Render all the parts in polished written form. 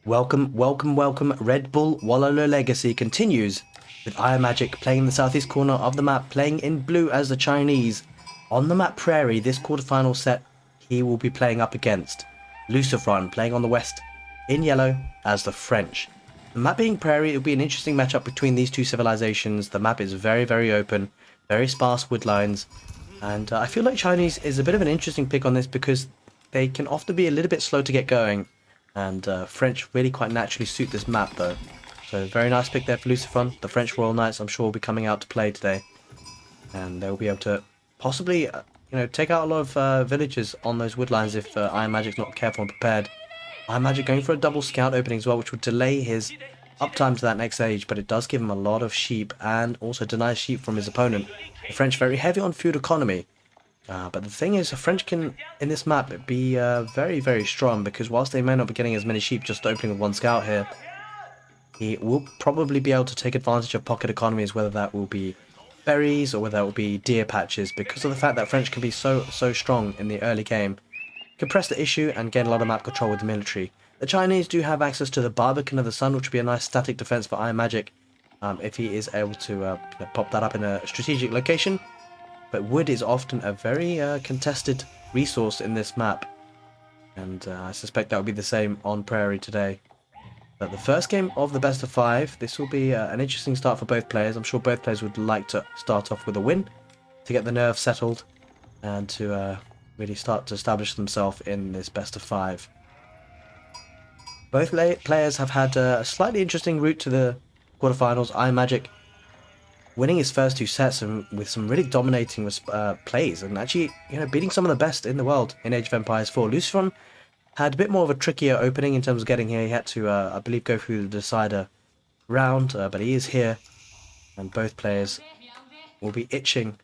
Welcome, welcome, welcome. Red Bull Wololo Legacy continues with IamMagic playing in the southeast corner of the map, playing in blue as the Chinese. On the map Prairie, this quarterfinal set, he will be playing up against Lucifron, playing on the west in yellow as the French. The map being Prairie, it will be an interesting matchup between these two civilizations. The map is very, very open, very sparse wood lines, and I feel like Chinese is a bit of an interesting pick on this because they can often be a little bit slow to get going. And French really quite naturally suit this map though. So very nice pick there for Lucifron. The French Royal Knights I'm sure will be coming out to play today. And they'll be able to possibly, take out a lot of villages on those woodlines if IamMagic's not careful and prepared. IamMagic going for a double scout opening as well, which would delay his uptime to that next age, but it does give him a lot of sheep and also denies sheep from his opponent. The French very heavy on food economy. But the thing is, the French can, in this map, be very, very strong, because whilst they may not be getting as many sheep just opening with one scout here, he will probably be able to take advantage of pocket economies, whether that will be berries or whether that will be deer patches, because of the fact that French can be so strong in the early game. Can press the issue and gain a lot of map control with the military. The Chinese do have access to the Barbican of the Sun, which would be a nice static defense for IamMagic, if he is able to pop that up in a strategic location. But wood is often a very contested resource in this map, and I suspect that will be the same on Prairie today. But the first game of the best of 5, this will be an interesting start for both players. I'm sure both players would like to start off with a win to get the nerves settled and to really start to establish themselves in this best of 5. Both players have had a slightly interesting route to the quarterfinals. IamMagic winning his first 2 sets and with some really dominating plays, and actually, beating some of the best in the world in Age of Empires 4. Lucifron had a bit more of a trickier opening in terms of getting here. He had to, I believe, go through the decider round, but he is here, and both players will be itching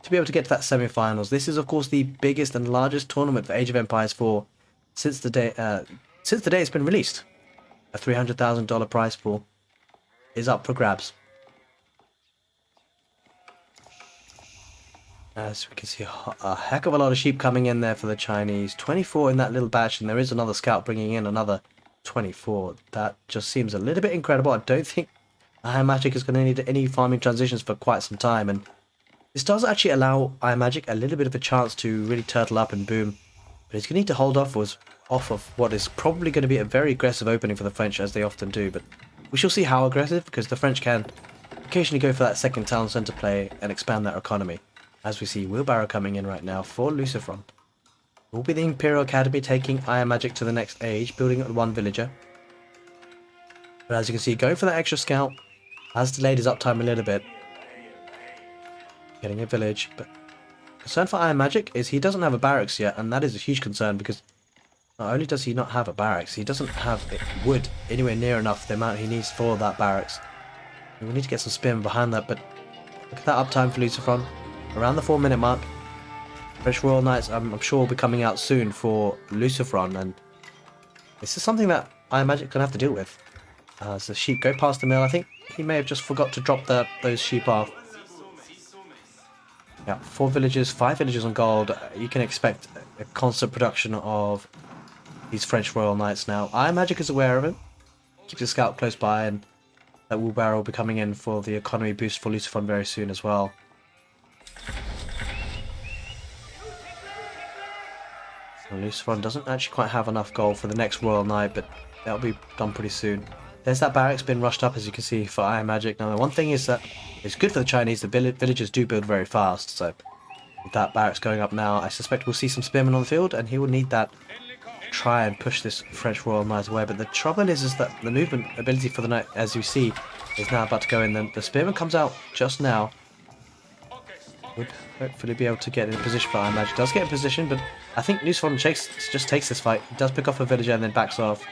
to be able to get to that semi-finals. This is, of course, the biggest and largest tournament for Age of Empires 4 since the day it's been released. A $300,000 prize pool is up for grabs. As we can see, a heck of a lot of sheep coming in there for the Chinese. 24 in that little batch, and there is another scout bringing in another 24. That just seems a little bit incredible. I don't think IamMagic is going to need any farming transitions for quite some time, and this does actually allow IamMagic a little bit of a chance to really turtle up and boom. But he's going to need to hold off of what is probably going to be a very aggressive opening for the French, as they often do. But we shall see how aggressive, because the French can occasionally go for that second town centre play and expand their economy. As we see Wheelbarrow coming in right now for Lucifron. It will be the Imperial Academy taking IamMagic to the next age, building at 1 villager. But as you can see, going for that extra scout has delayed his uptime a little bit. Getting a village, but concern for IamMagic is he doesn't have a barracks yet, and that is a huge concern, because not only does he not have a barracks, he doesn't have wood anywhere near enough the amount he needs for that barracks. And we need to get some spearmen behind that, but look at that uptime for Lucifron. Around the 4-minute mark. French Royal Knights, I'm sure, will be coming out soon for Lucifron, and this is something that IamMagic can have to deal with. As the sheep go past the mill, I think he may have just forgot to drop those sheep off. Yeah, 4 villages, 5 villages on gold. You can expect a constant production of these French Royal Knights now. IamMagic is aware of it. Keeps his scout close by, and that wheelbarrow will be coming in for the economy boost for Lucifron very soon as well. And Lucifron doesn't actually quite have enough gold for the next Royal Knight, but that'll be done pretty soon. There's that barracks been rushed up, as you can see, for IamMagic. Now, the one thing is that it's good for the Chinese. The villagers do build very fast, so with that barracks going up now, I suspect we'll see some spearmen on the field, and he will need that to try and push this French Royal Knight away. But the trouble is that the movement ability for the knight, as you see, is now about to go in. The spearman comes out just now. Would hopefully be able to get in position for IamMagic. Does get in position, but I think Lucifron just takes this fight. He does pick off a villager and then backs off.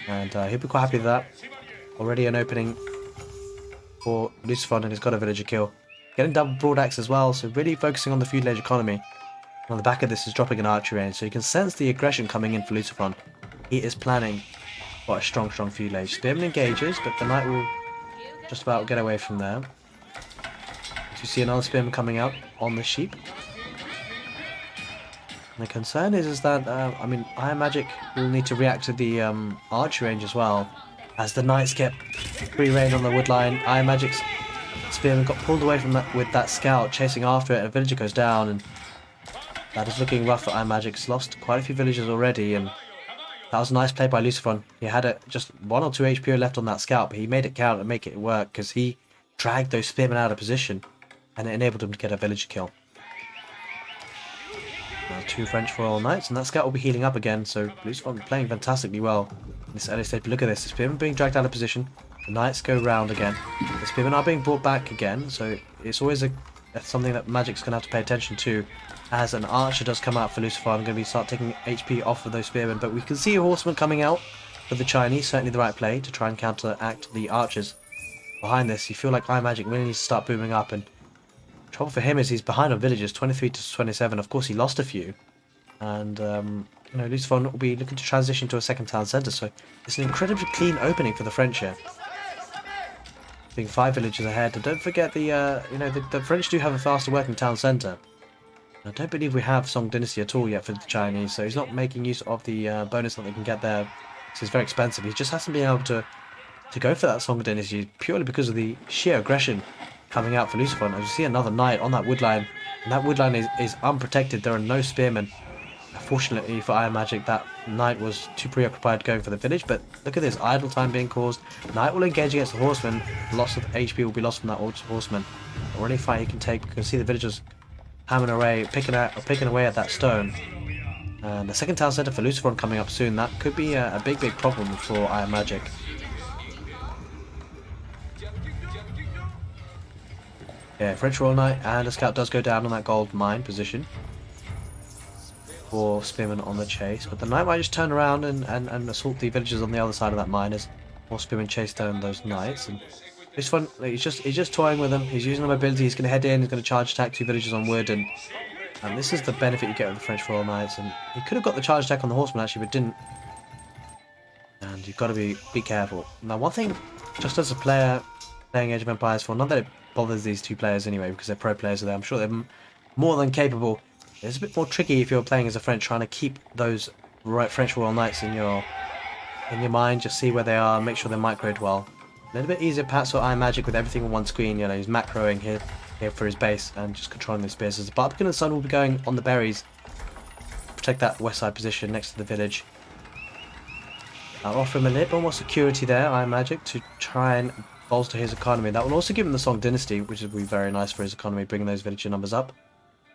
And he'll be quite happy with that. Already an opening for Lucifron, and he's got a villager kill. Getting double broad axe as well, so really focusing on the feudal age economy. On the back of this is dropping an archery range, so you can sense the aggression coming in for Lucifron. He is planning for a strong feudal age. Spearman engages, but the knight will just about get away from there. You see another spearman coming out on the sheep. The concern is that, I mean, IamMagic will need to react to the archery range as well. As the Knights get free reign on the wood line, IamMagic's spearman got pulled away from that with that scout chasing after it, and a villager goes down, and that is looking rough for IamMagic. He's lost quite a few villagers already, and that was a nice play by Lucifron. He had just 1 or 2 HP left on that scout, but he made it count and make it work because he dragged those spearmen out of position, and it enabled him to get a villager kill. Now 2 French Royal Knights, and that scout will be healing up again, so Lucifron playing fantastically well in this early stage. But look at this, the spearmen being dragged out of position, the Knights go round again, the spearmen are being brought back again, so it's always something that Magic's going to have to pay attention to, as an archer does come out for Lucifron. I'm going to start taking HP off of those spearmen, but we can see a horseman coming out for the Chinese, certainly the right play to try and counteract the archers. Behind this, you feel like IamMagic really needs to start booming up, and trouble for him is he's behind on villagers, 23 to 27. Of course, he lost a few, and you know, Lucifron will be looking to transition to a second town centre. So it's an incredibly clean opening for the French here, being 5 villagers ahead. And don't forget the you know, the French do have a faster working town centre. I don't believe we have Song Dynasty at all yet for the Chinese, so he's not making use of the bonus that they can get there. So it's very expensive. He just hasn't been able to go for that Song Dynasty purely because of the sheer aggression coming out for Lucifron. As you see another knight on that wood line, and that wood line is unprotected. There are no spearmen. Fortunately for IamMagic, that knight was too preoccupied going for the village, but look at this, idle time being caused. Knight will engage against the horseman. Lots of HP will be lost from that horseman. Or any fight he can take, you can see the villagers hammering away, picking away at that stone. And the second town centre for Lucifron coming up soon. That could be a big problem for IamMagic. Yeah, French Royal Knight and a scout does go down on that gold mine position for spearmen on the chase, but the knight might just turn around and assault the villagers on the other side of that mine as more spearmen chase down those knights. And this one, he's just toying with them. He's using the mobility. He's going to head in. He's going to charge attack 2 villagers on wood, and this is the benefit you get with the French Royal Knights. And he could have got the charge attack on the horseman actually, but didn't. And you've got to be careful. Now, one thing, just as a player playing Age of Empires 4, not that it bothers these 2 players anyway, because they're pro players, so I'm sure they're more than capable. It's a bit more tricky if you're playing as a French, trying to keep those French Royal Knights in your mind, just see where they are, make sure they're microed well. A little bit easier perhaps for IamMagic with everything on one screen. You know, he's macroing here for his base and just controlling the spears. As the Barbican of the Sun will be going on the berries to protect that west side position next to the village. I'll offer him a little more security there, IamMagic, to try and bolster his economy. That will also give him the Song Dynasty, which will be very nice for his economy, bringing those villager numbers up.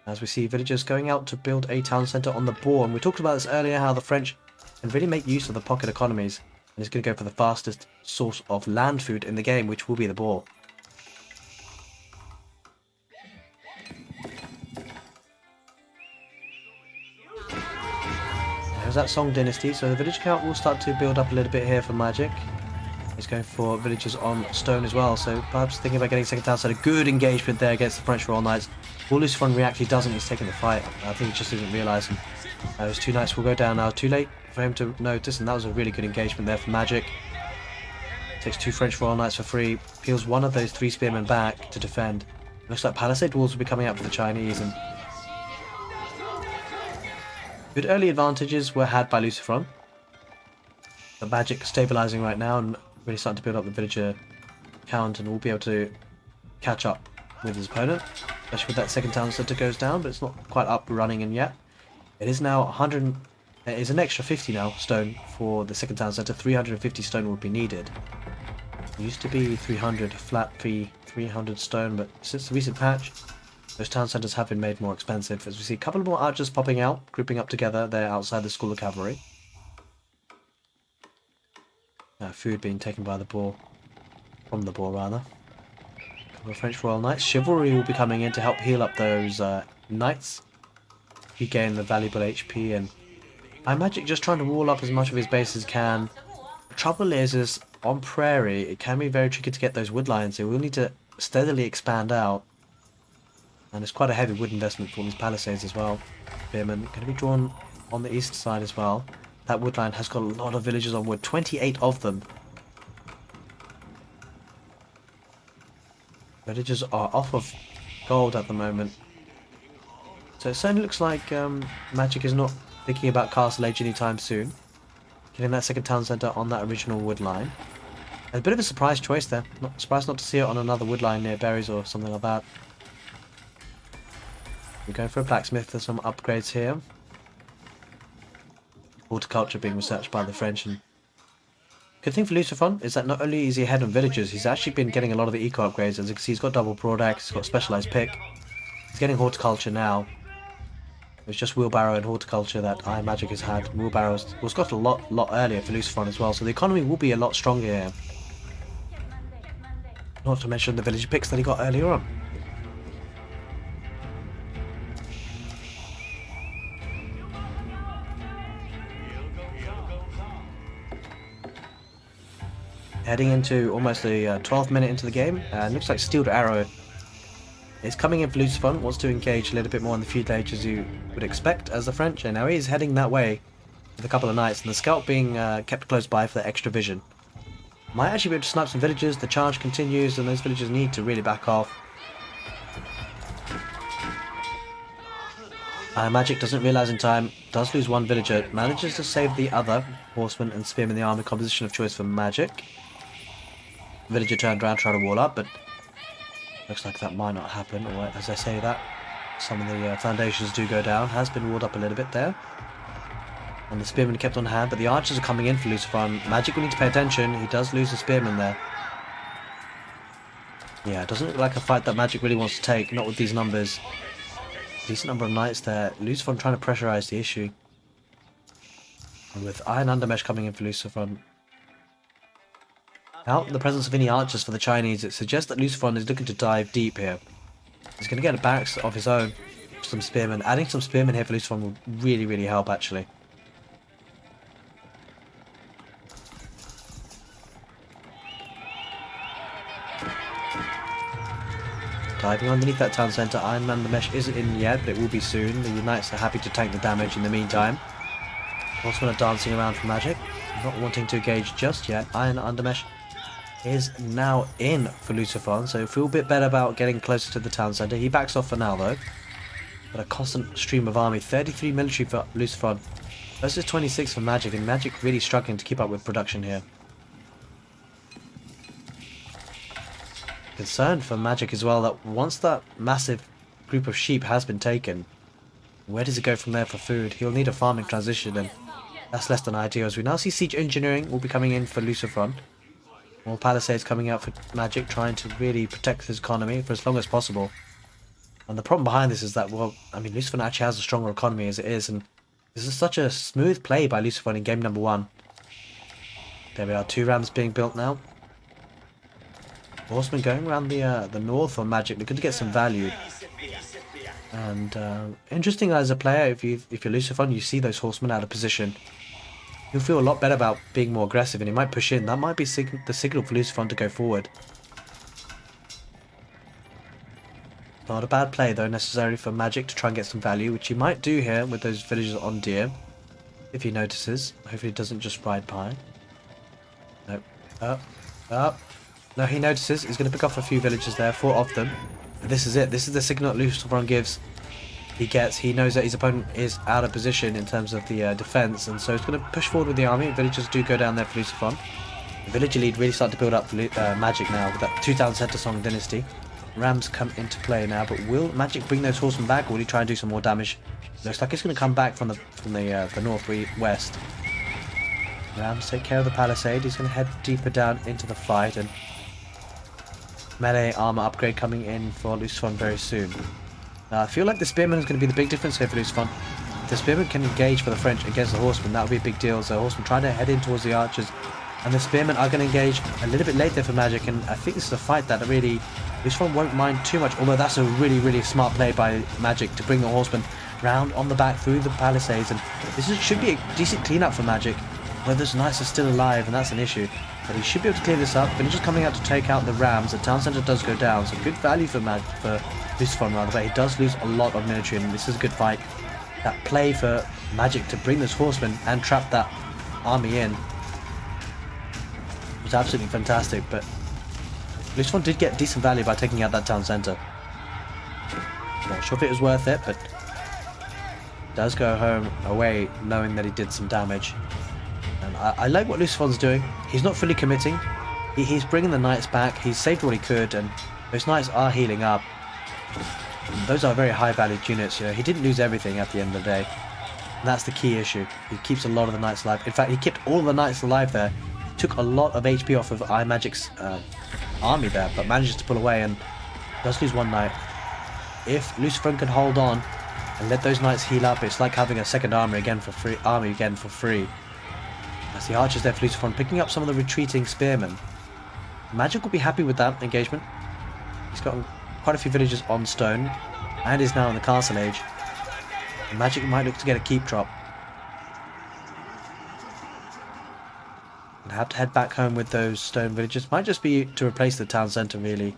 As we see villagers going out to build a town centre on the boar. And we talked about this earlier, how the French can really make use of the pocket economies. And it's going to go for the fastest source of land food in the game, which will be the boar. There's that Song Dynasty. So the village count will start to build up a little bit here for Magic. He's going for villagers on stone as well, so perhaps thinking about getting second town centre. Good engagement there against the French Royal Knights. Will Lucifron react? He doesn't. He's taking the fight. I think he just didn't realise. Those 2 knights will go down now. Too late for him to notice, and that was a really good engagement there for Magic. Takes 2 French Royal Knights for free. Peels one of those 3 spearmen back to defend. Looks like palisade walls will be coming out for the Chinese, and good early advantages were had by Lucifron. But Magic stabilising right now and really starting to build up the villager count, and will be able to catch up with his opponent, especially with that second town centre goes down, but it's not quite up running in yet. It is now 100. It is an extra 50 now stone for the second town centre. 350 stone would be needed. It used to be 300 flat fee, 300 stone, but since the recent patch, those town centres have been made more expensive. As we see a couple more archers popping out, grouping up together there outside the School of Cavalry. Food being taken by the boar, from the boar rather. A couple of French Royal Knights. Chivalry will be coming in to help heal up those knights. Regain the valuable HP, and IamMagic just trying to wall up as much of his base as can. The trouble is on prairie, it can be very tricky to get those wood lines. So we'll need to steadily expand out, and it's quite a heavy wood investment for these palisades as well. Spearmen going to be drawn on the east side as well. That wood line has got a lot of villagers on wood, 28 of them. Villagers are off of gold at the moment. So it certainly looks like Magic is not thinking about Castle Age anytime soon. Getting that second town centre on that original wood line. A bit of a surprise choice there. Not surprised not to see it on another wood line near berries or something like that. We're going for a blacksmith. There's some upgrades here. Horticulture being researched by the French. And good thing for Lucifron is that not only is he ahead on villagers, he's actually been getting a lot of the eco upgrades. As you can see, he's got double broad axe, he's got specialized pick. He's getting horticulture now. It's just wheelbarrow and horticulture that IamMagic has had. Wheelbarrows was got a lot earlier for Lucifron as well, so the economy will be a lot stronger here. Not to mention the villager picks that he got earlier on. Heading into almost the 12th minute into the game, and looks like Steeled Arrow is coming in for Lucifron, wants to engage a little bit more on the feudalage as you would expect as the French, and now he is heading that way with a couple of knights, and the scout being kept close by for the extra vision. Might actually be able to snipe some villagers. The charge continues and those villagers need to really back off. Magic doesn't realise in time, does lose one villager, manages to save the other. Horseman and spearman in the army, composition of choice for Magic. Villager turned around, tried to wall up, but looks like that might not happen. Or as I say that, some of the foundations do go down. Has been walled up a little bit there. And the spearman kept on hand, but the archers are coming in for Lucifron. Magic will need to pay attention. He does lose the spearman there. Yeah, it doesn't look like a fight that Magic really wants to take, not with these numbers. Decent number of knights there. Lucifron trying to pressurize the issue. And with Iron Undermesh coming in for Lucifron. Without the presence of any archers for the Chinese, it suggests that Lucifron is looking to dive deep here. He's going to get a barracks of his own. Some spearmen. Adding some spearmen here for Lucifron will really help actually. Diving underneath that town centre. Iron Man the Mesh isn't in yet, but it will be soon. The Knights are happy to tank the damage in the meantime. Horsemen are dancing around for Magic, not wanting to engage just yet. Iron Undermesh is now in for Lucifron, so feel a bit better about getting closer to the town centre. He backs off for now though. But a constant stream of army. 33 military for Lucifron versus 26 for Magic, and Magic really struggling to keep up with production here. Concerned for Magic as well that once that massive group of sheep has been taken, where does it go from there for food? He'll need a farming transition, and that's less than ideal. As we now see siege engineering will be coming in for Lucifron. More palisades coming out for Magic, trying to really protect his economy for as long as possible. And the problem behind this is that, well, I mean, Lucifron actually has a stronger economy as it is, and this is such a smooth play by Lucifron in game number 1. There we are, 2 rams being built now. Horsemen going around the north on Magic, looking to get some value. And interesting as a player, if you're Lucifron, you see those horsemen out of position. You'll feel a lot better about being more aggressive, and he might push in. That might be the signal for Lucifron to go forward. Not a bad play though, necessarily for Magic to try and get some value, which he might do here with those villagers on deer. If he notices. Hopefully he doesn't just ride by. Nope. Up. No, he notices. He's going to pick off a few villagers there, 4 of them. And this is it. This is the signal that Lucifron gives. He knows that his opponent is out of position in terms of the defense, and so he's going to push forward with the army. Villagers do go down there for Lucifron. The villager lead really started to build up for Magic now with that 2 town centre Song Dynasty. Rams come into play now, but will Magic bring those horsemen back, or will he try and do some more damage? Looks like it's going to come back from the northwest. Rams take care of the palisade. He's going to head deeper down into the fight, and melee armor upgrade coming in for Lucifron very soon. Now I feel like the spearman is going to be the big difference here for Lucifron. If the spearman can engage for the French against the horsemen, that would be a big deal. So the horsemen trying to head in towards the archers, and the spearmen are going to engage a little bit later for Magic, and I think this is a fight that really Lucifron won't mind too much, although that's a really smart play by Magic to bring the horsemen round on the back through the palisades, and should be a decent cleanup for Magic. Whether those knights are still alive, and that's an issue. But he should be able to clear this up. Villagers coming out to take out the rams. The town centre does go down, so good value for Lucifron rather, but he does lose a lot of military, and this is a good fight. That play for Magic to bring this horseman and trap that army in was absolutely fantastic, but Lucifron did get decent value by taking out that town centre. Not sure if it was worth it, but does go home away knowing that he did some damage. And I like what Lucifron's doing. He's not fully committing. He's bringing the knights back. He's saved what he could, and those knights are healing up. And those are very high valued units. You know, he didn't lose everything at the end of the day. And that's the key issue. He keeps a lot of the knights alive. In fact, he kept all the knights alive there. Took a lot of HP off of IamMagic's army there, but manages to pull away and does lose one knight. If Lucifron can hold on and let those knights heal up, it's like having a second army again for free. As the archers there for Lucifron, picking up some of the retreating spearmen. Magic will be happy with that engagement. He's got quite a few villagers on stone and is now in the castle age. Magic might look to get a keep drop. And have to head back home with those stone villagers. Might just be to replace the town centre, really.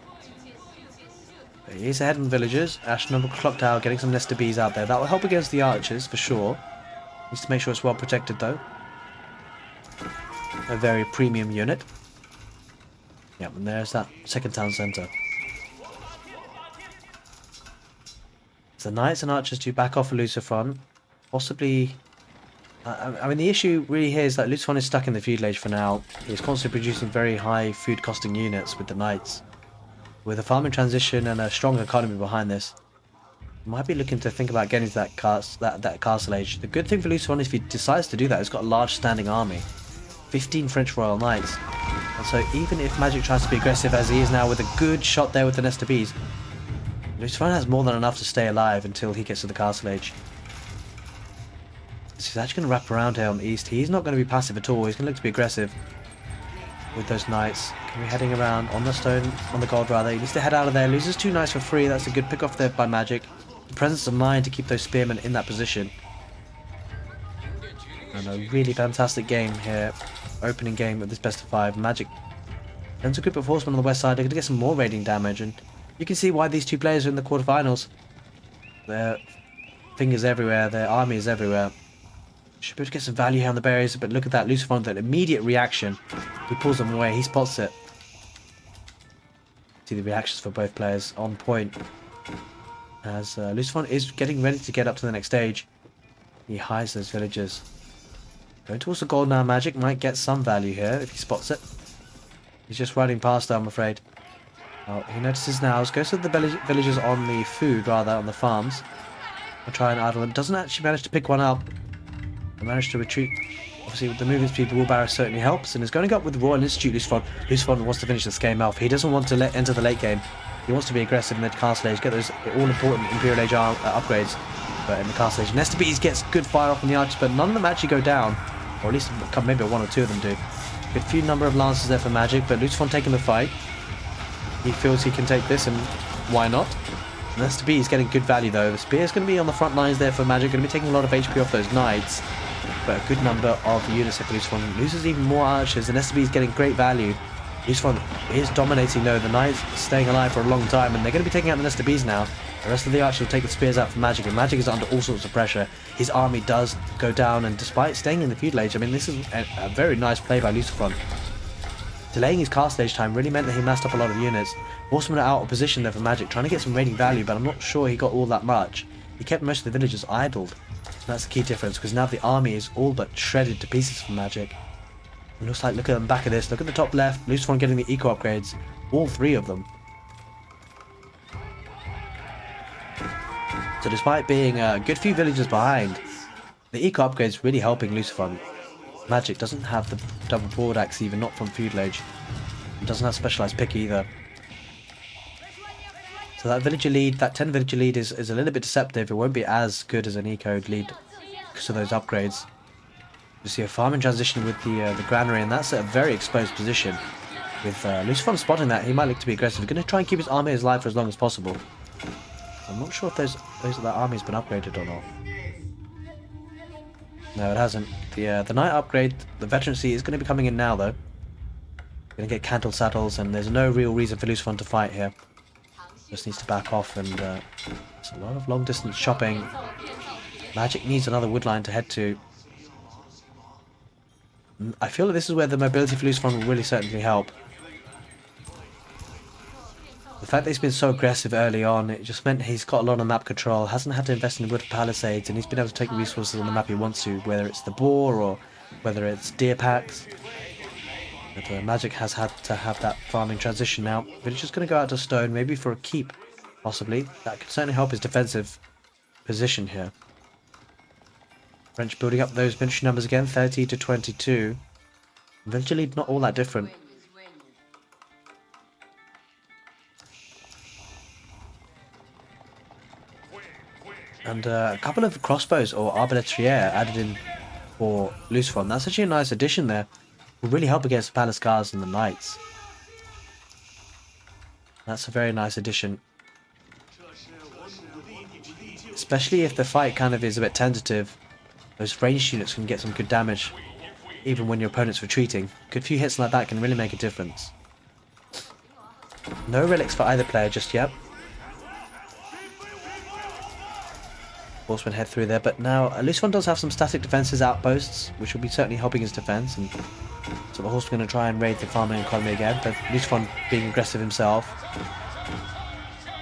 But he's ahead in villagers. Astronomical clock tower getting some Nester bees out there. That will help against the archers for sure. Needs to make sure it's well protected though. A very premium unit. Yep, and there's that second town centre. So knights and archers to back off of Lucifron. Possibly... I mean, the issue really here is that Lucifron is stuck in the feudal age for now. He's constantly producing very high food costing units with the knights. With a farming transition and a strong economy behind this, might be looking to think about getting to that castle age. The good thing for Lucifron is if he decides to do that, he's got a large standing army. 15 French Royal Knights. And so even if Magic tries to be aggressive as he is now with a good shot there with the Nester bees, Lucifron has more than enough to stay alive until he gets to the castle age. So he's actually going to wrap around here on the east. He's not going to be passive at all. He's going to look to be aggressive with those knights. Can be heading around on the stone, on the gold rather. He needs to head out of there. Loses 2 knights for free. That's a good pick off there by Magic. The presence of mind to keep those spearmen in that position. And a really fantastic game here. Opening game of this best of 5. Magic sends a group of horsemen on the west side. They're going to get some more raiding damage, and you can see why these two players are in the quarterfinals. Their fingers everywhere, their army is everywhere. Should be able to get some value here on the barriers, but look at that. Lucifron, that immediate reaction. He pulls them away, he spots it. See the reactions for both players on point. As Lucifron is getting ready to get up to the next stage. He hides those villagers. Going towards the gold now. Magic might get some value here if he spots it. He's just riding past there, I'm afraid. Oh, he notices now. Goes to the villagers on the food, rather, on the farms. I'll try and idle them. Doesn't actually manage to pick one up. They managed to retreat. Obviously, with the movement speed, the wheelbarrow certainly helps. And is going up with the Royal Institute, Lucifron. Lucifron wants to finish this game off. He doesn't want to enter the late game. He wants to be aggressive in the castle age, get those all-important Imperial Age upgrades. But in the castle age, Nester bees gets good fire off on the archers, but none of them actually go down. Or at least maybe 1 or 2 of them do. Good few number of lances there for Magic, but Lucifron taking the fight. He feels he can take this, and why not? Nester bees getting good value though. The spear is going to be on the front lines there for Magic, going to be taking a lot of HP off those knights. But a good number of units there for Lucifron. Loses even more archers, and Nester bees getting great value. Lucifron is dominating though. The knights staying alive for a long time, and they're going to be taking out the Nester bees now. The rest of the archers will take the spears out for Magic, and Magic is under all sorts of pressure. His army does go down, and despite staying in the feudal age, I mean, this is a very nice play by Lucifron. Delaying his castle age time really meant that he massed up a lot of units. Horsemen are out of position there for Magic, trying to get some raiding value, but I'm not sure he got all that much. He kept most of the villagers idled. And that's the key difference, because now the army is all but shredded to pieces for Magic. It looks like, look at the back of this, look at the top left, Lucifron getting the eco upgrades, all 3 of them. So despite being a good few villagers behind, the eco upgrades really helping Lucifron. Magic doesn't have the double broad axe even, not from feudal age. It doesn't have specialized pick either. So that villager lead, that 10 villager lead is a little bit deceptive. It won't be as good as an eco lead because of those upgrades. You see a farming transition with the granary, and that's a very exposed position. With Lucifron spotting that, he might look to be aggressive. He's going to try and keep his army alive for as long as possible. I'm not sure if that army's been upgraded or not. No, it hasn't. The knight upgrade, the veterancy, is going to be coming in now though. Going to get cantle saddles, and there's no real reason for Lucifron to fight here. Just needs to back off, and it's a lot of long distance shopping. Magic needs another wood line to head to. I feel that this is where the mobility for Lucifron will really certainly help. The fact that he's been so aggressive early on, it just meant he's got a lot of map control, hasn't had to invest in wood palisades, and he's been able to take the resources on the map he wants to, whether it's the boar or whether it's deer packs. But Magic has had to have that farming transition now. But it's just going to go out to stone, maybe for a keep, possibly. That could certainly help his defensive position here. French building up those military numbers again, 30 to 22. Military lead not all that different. And a couple of crossbows or arbaletiere added in for Lucifron. That's actually a nice addition there. Will really help against the palace guards and the knights. That's a very nice addition. Especially if the fight kind of is a bit tentative. Those ranged units can get some good damage. Even when your opponent's retreating. Good few hits like that can really make a difference. No relics for either player just yet. Horsemen head through there, but now Lucifron does have some static defenses outposts, which will be certainly helping his defense, and so the horsemen are going to try and raid the farming economy again, but Lucifron being aggressive himself.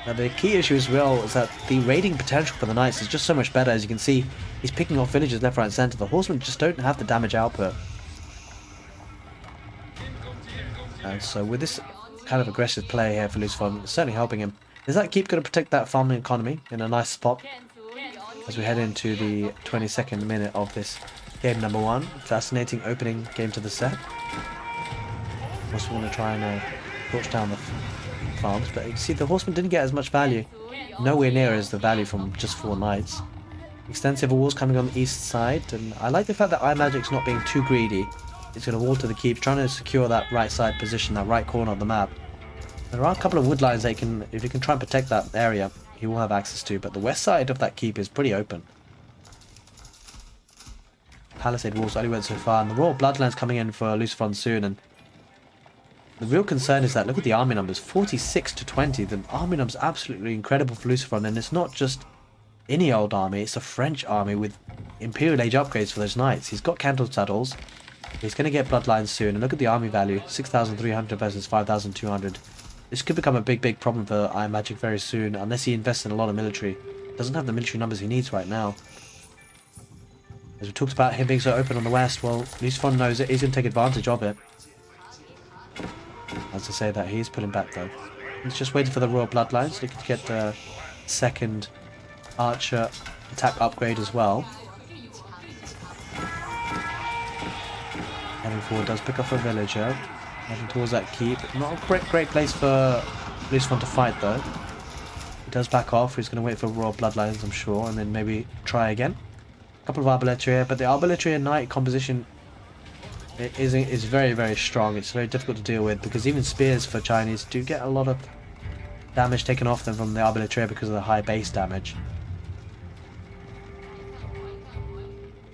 Now the key issue as well is that the raiding potential for the knights is just so much better. As you can see, he's picking off villages left, right and centre. The horsemen just don't have the damage output. And so with this kind of aggressive play here for Lucifron, it's certainly helping him. Is that keep going to protect that farming economy in a nice spot? As we head into the 22nd minute of this game number 1. Fascinating opening game to the set. Also want to try and torch down the farms, but you see the horsemen didn't get as much value. Nowhere near as the value from just 4 knights. Extensive walls coming on the east side, and I like the fact that IamMagic's not being too greedy. It's going to wall to the keep, trying to secure that right side position, that right corner of the map. There are a couple of wood lines that if you can try and protect that area, he will have access to, but the west side of that keep is pretty open. Palisade walls only went so far, and the Royal Bloodlands coming in for Lucifron soon, and the real concern is that, look at the army numbers, 46 to 20, the army numbers absolutely incredible for Lucifron, and it's not just any old army, it's a French army with Imperial Age upgrades for those knights. He's got cantle saddles, he's going to get Bloodlines soon, and look at the army value, 6,300 versus 5,200. This could become a big problem for IamMagic very soon, unless he invests in a lot of military. Doesn't have the military numbers he needs right now. As we talked about him being so open on the west, well, Lucifron knows it. He's going to take advantage of it. As I say that, he's pulling back though. He's just waiting for the Royal Bloodlines, looking to get the second Archer attack upgrade as well. Heading forward, does pick up a villager. Heading towards that keep. Not a great place for Lucifron to fight though. He does back off. He's going to wait for Royal Bloodlines, I'm sure, and then maybe try again. A couple of Arbaletiere, but the Arbaletiere Knight composition is very strong. It's very difficult to deal with because even spears for Chinese do get a lot of damage taken off them from the Arbaletiere because of the high base damage.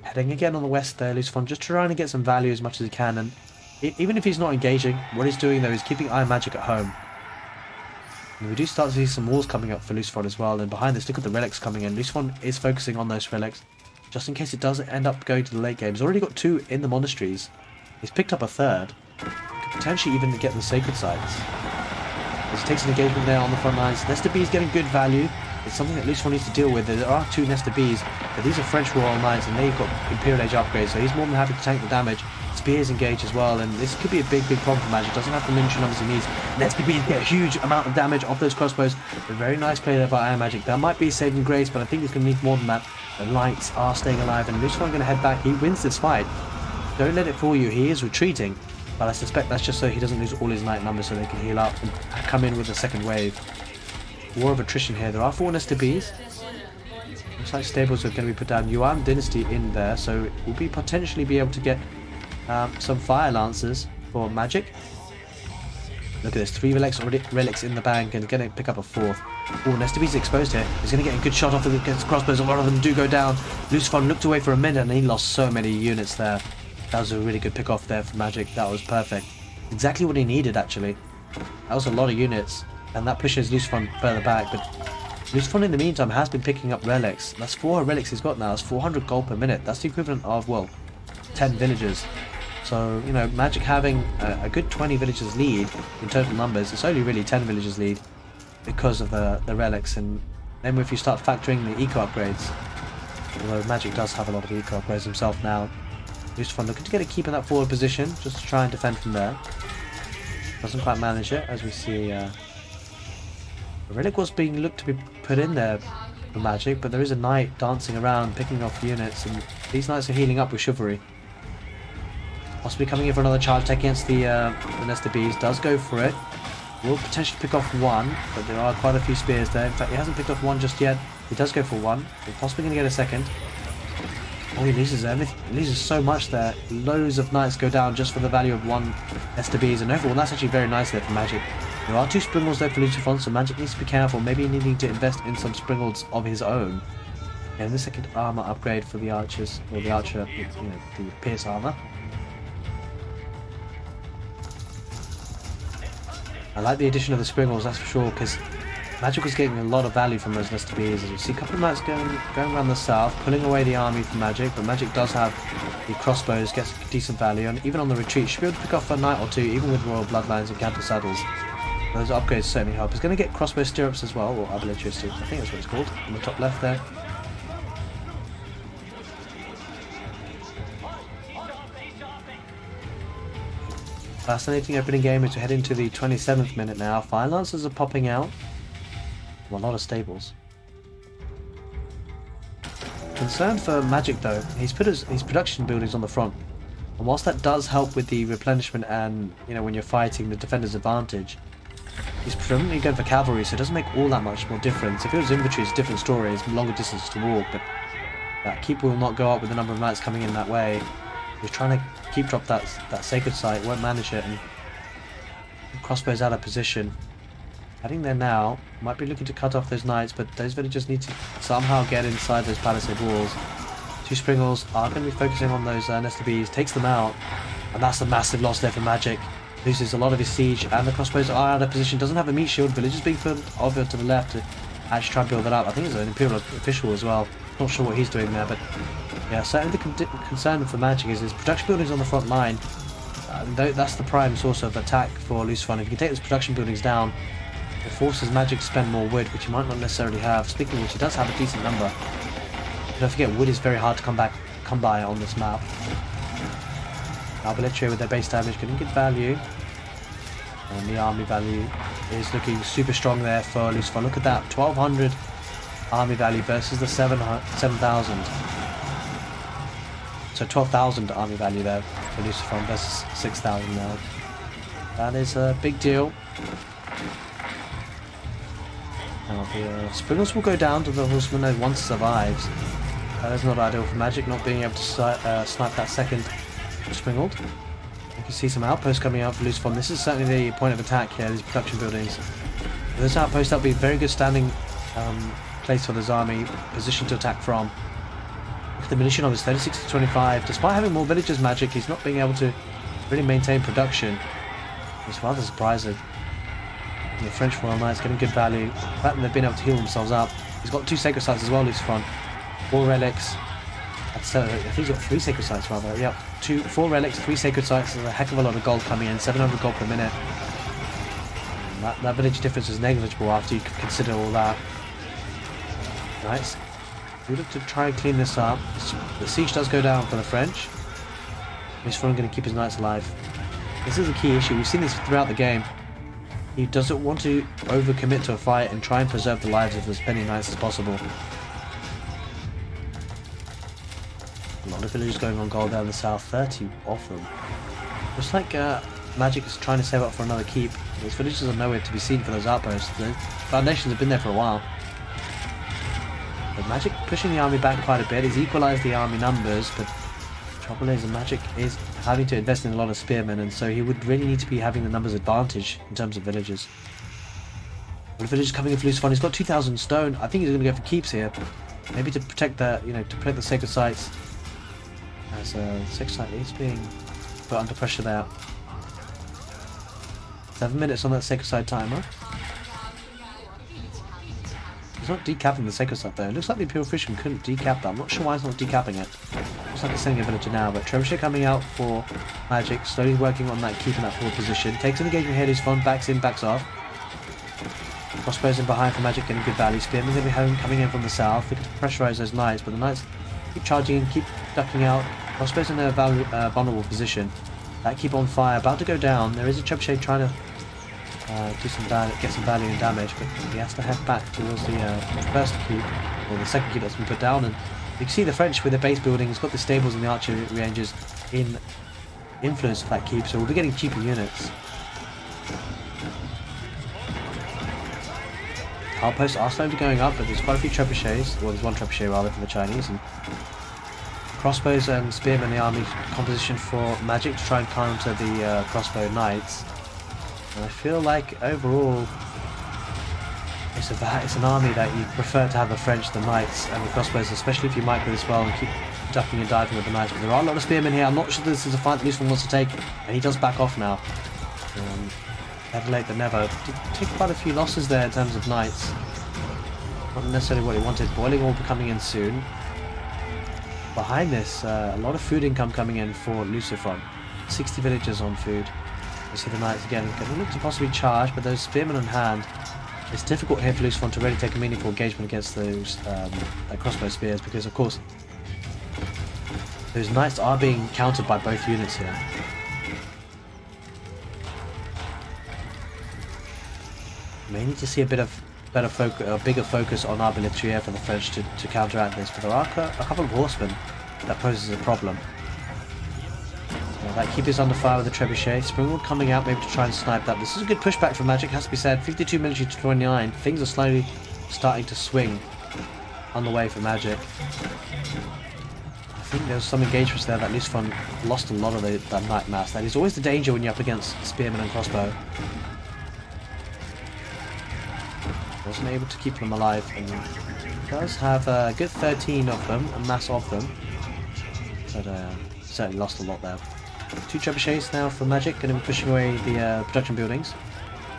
Heading again on the west there, Lucifron just trying to get some value as much as he can, and even if he's not engaging, what he's doing though is keeping IamMagic at home. And we do start to see some walls coming up for Lucifron as well, and behind this, look at the relics coming in. Lucifron is focusing on those relics, just in case it does end up going to the late game. He's already got 2 in the monasteries. He's picked up a 3rd. He could potentially even get the sacred sites. As he takes an engagement there on the front lines. Nesta B is getting good value. It's something that Lucifron needs to deal with. There are 2 Nesta Bs, but these are French Royal Knights, and they've got Imperial Age upgrades, so he's more than happy to tank the damage. Spears engage as well, and this could be a big problem for Magic. Doesn't have the military numbers he needs. Nesta Bs get a huge amount of damage off those crossbows. A very nice play there by IamMagic. That might be saving grace, but I think he's going to need more than that. The lights are staying alive, and Lucifron going to head back. He wins this fight. Don't let it fool you. He is retreating, but I suspect that's just so he doesn't lose all his knight numbers, so they can heal up and come in with a second wave. War of attrition here. There are 4 Nesta Bs. Looks like stables are going to be put down. Yuan Dynasty in there, so we'll be potentially be able to get some fire lancers for Magic. Look at this, 3 relics in the bank, and going to pick up a 4th. Oh, Nesta B's exposed here. He's going to get a good shot off against crossbows. A lot of them do go down. Lucifron looked away for a minute, and he lost so many units there. That was a really good pick off there for Magic. That was perfect. Exactly what he needed, actually. That was a lot of units, and that pushes Lucifron further back. But Lucifron, in the meantime, has been picking up relics. That's 4 relics he's got now. That's 400 gold per minute. That's the equivalent of, well, 10 villages. So, you know, Magic having a good 20 villagers lead in total numbers. It's only really 10 villagers lead. because of the relics, and then if you start factoring the eco upgrades, although Magic does have a lot of eco upgrades himself now, Lucifron looking to get a keep in that forward position just to try and defend from there. Doesn't quite manage it, as we see a relic was being looked to be put in there for Magic, but there is a knight dancing around picking off units, and these knights are healing up with chivalry. Possibly coming in for another charge attack against the Nesta Bees. Does go for it. Will potentially pick off one, but there are quite a few spears there. In fact, he hasn't picked off one just yet. He does go for one. He's possibly going to get a second. Oh, he loses everything. He loses so much there. Loads of knights go down just for the value of one Nesta Bees. And overall, that's actually very nice there for Magic. There are 2 Springles there for Lucifron, so Magic needs to be careful. Maybe needing to invest in some Springles of his own. And the second armor upgrade for the archers, or the archer, you know, the pierce armor. I like the addition of the Springles, that's for sure, because Magic was getting a lot of value from those Nesta Bees. As you see a couple of knights going around the south, pulling away the army from Magic, but Magic does have the crossbows, gets decent value, and even on the retreat, should be able to pick off a knight or two, even with Royal Bloodlines and Counter Saddles. Those upgrades certainly help. He's going to get crossbow stirrups as well, or arbaletier stirrups, I think that's what it's called, on the top left there. Fascinating opening game as we head into the 27th minute now. Fire Lancers are popping out. Well, a lot of stables. Concern for Magic though, he's put his production buildings on the front. And whilst that does help with the replenishment and, you know, when you're fighting the defender's advantage, he's predominantly going for cavalry, so it doesn't make all that much more difference. If it was infantry, it's a different story, it's longer distance to walk, but that keep will not go up with the number of knights coming in that way. He's trying to keep drop that sacred site, won't manage it, and crossbows out of position. Heading there now, might be looking to cut off those knights, but those villagers need to somehow get inside those palisade walls. 2 Springles are going to be focusing on those Nesta Bees, takes them out, and that's a massive loss there for Magic. Loses a lot of his siege, and the crossbows are out of position, doesn't have a meat shield, villagers being put over to the left to actually try and build that up. I think it's an Imperial official as well, not sure what he's doing there, but yeah, certainly the concern for Magic is his production buildings on the front line. That's the prime source of attack for Lucifron. If you can take those production buildings down, it forces Magic to spend more wood, which he might not necessarily have. Speaking of which, he does have a decent number. Don't forget, wood is very hard to come by on this map. Arbaletier with their base damage getting good value. And the army value is looking super strong there for Lucifron. Look at that, 1200 army value versus the 7,000. So 12,000 army value there for Lucifron versus 6,000 now. That is a big deal. Now the Springles will go down to the Horseman node once it survives. That is not ideal for Magic, not being able to snipe that second Springled. You can see some outposts coming out for Lucifron. This is certainly the point of attack here, these production buildings. Those outposts, that'll be a very good standing place for this army, position to attack from. Look at the munition of his 36 to 25. Despite having more villagers Magic, he's not being able to really maintain production. It's rather surprising. And the French Royal Knights getting good value. The fact that they've been able to heal themselves up. He's got 2 sacred sites as well, Lucifron. 4 relics. I think he's got 3 sacred sites rather. Yep, 4 relics, 3 sacred sites. There's a heck of a lot of gold coming in. 700 gold per minute. And that village difference is negligible after you consider all that. Nice. We look to try and clean this up. The siege does go down for the French. Lucifron going to keep his knights alive. This is a key issue. We've seen this throughout the game. He doesn't want to overcommit to a fight and try and preserve the lives of as many knights as possible. A lot of villagers going on gold down the south, 30 of them. Looks like Magic is trying to save up for another keep. Those villagers are nowhere to be seen for those outposts. The foundations have been there for a while. But Magic pushing the army back quite a bit. He's equalised the army numbers, but the trouble is Magic is having to invest in a lot of spearmen, and so he would really need to be having the numbers advantage in terms of villagers. The villagers coming in for Lucifron. He's got 2,000 stone. I think he's going to go for keeps here, maybe to protect the, to protect the sacred sites. As sacred site is being put under pressure there. 7 minutes on that sacred site timer. He's not decapping the sacred site though. It looks like the Imperial Fisherman couldn't decap that. I'm not sure why he's not decapping it. Looks like he's sending a villager now, but Trebuchet coming out for Magic, slowly working on that, keeping that forward position. Takes an engagement here, Lucifron, backs in, backs off. Crossbows in behind for Magic, getting good value. Spearmen going to be coming in from the south, looking to pressurize those knights, but the knights keep charging, keep ducking out. Crossbows in a vulnerable position. That keep on fire, about to go down. There is a trebuchet trying to get some value and damage, but he has to head back towards the first keep, or the second keep that's been put down. And you can see the French with their base building has got the stables and the archery ranges in influence of that keep, so we'll be getting cheaper units. Outposts are slowly going up, but there's quite a few trebuchets. Well, there's one trebuchet rather for the Chinese, and crossbows and spearmen in the army composition for Magic to try and counter the crossbow knights. And I feel like overall it's an army that you prefer to have the French, the knights, and the crossbows, especially if you micro this well and keep ducking and diving with the knights. But there are a lot of spearmen here. I'm not sure this is a fight that Lucifron wants to take, and he does back off now. Better late than never. Did take quite a few losses there in terms of knights. Not necessarily what he wanted. Boiling Orb coming in soon. Behind this, a lot of food income coming in for Lucifron. 60 villagers on food. You see the knights again going to look to possibly charge, but those spearmen on hand. It's difficult here for Lucifron to really take a meaningful engagement against those crossbow spears, because of course those knights are being countered by both units here. May need to see a bit of bigger focus on Arbaletier for the French to counteract this, but there are a couple of horsemen that poses a problem. That keep is under fire with the trebuchet. Springwood coming out maybe to try and snipe that. This is a good pushback for Magic, has to be said. 52 military to 29. Things are slowly starting to swing on the way for Magic. I think there was some engagements there that Lucifron lost a lot of that knight mass. That is always the danger when you're up against spearmen and crossbow. Wasn't able to keep them alive, and does have a good 13 of them, a mass of them, but certainly lost a lot there. 2 trebuchets now for Magic, going to be pushing away the production buildings.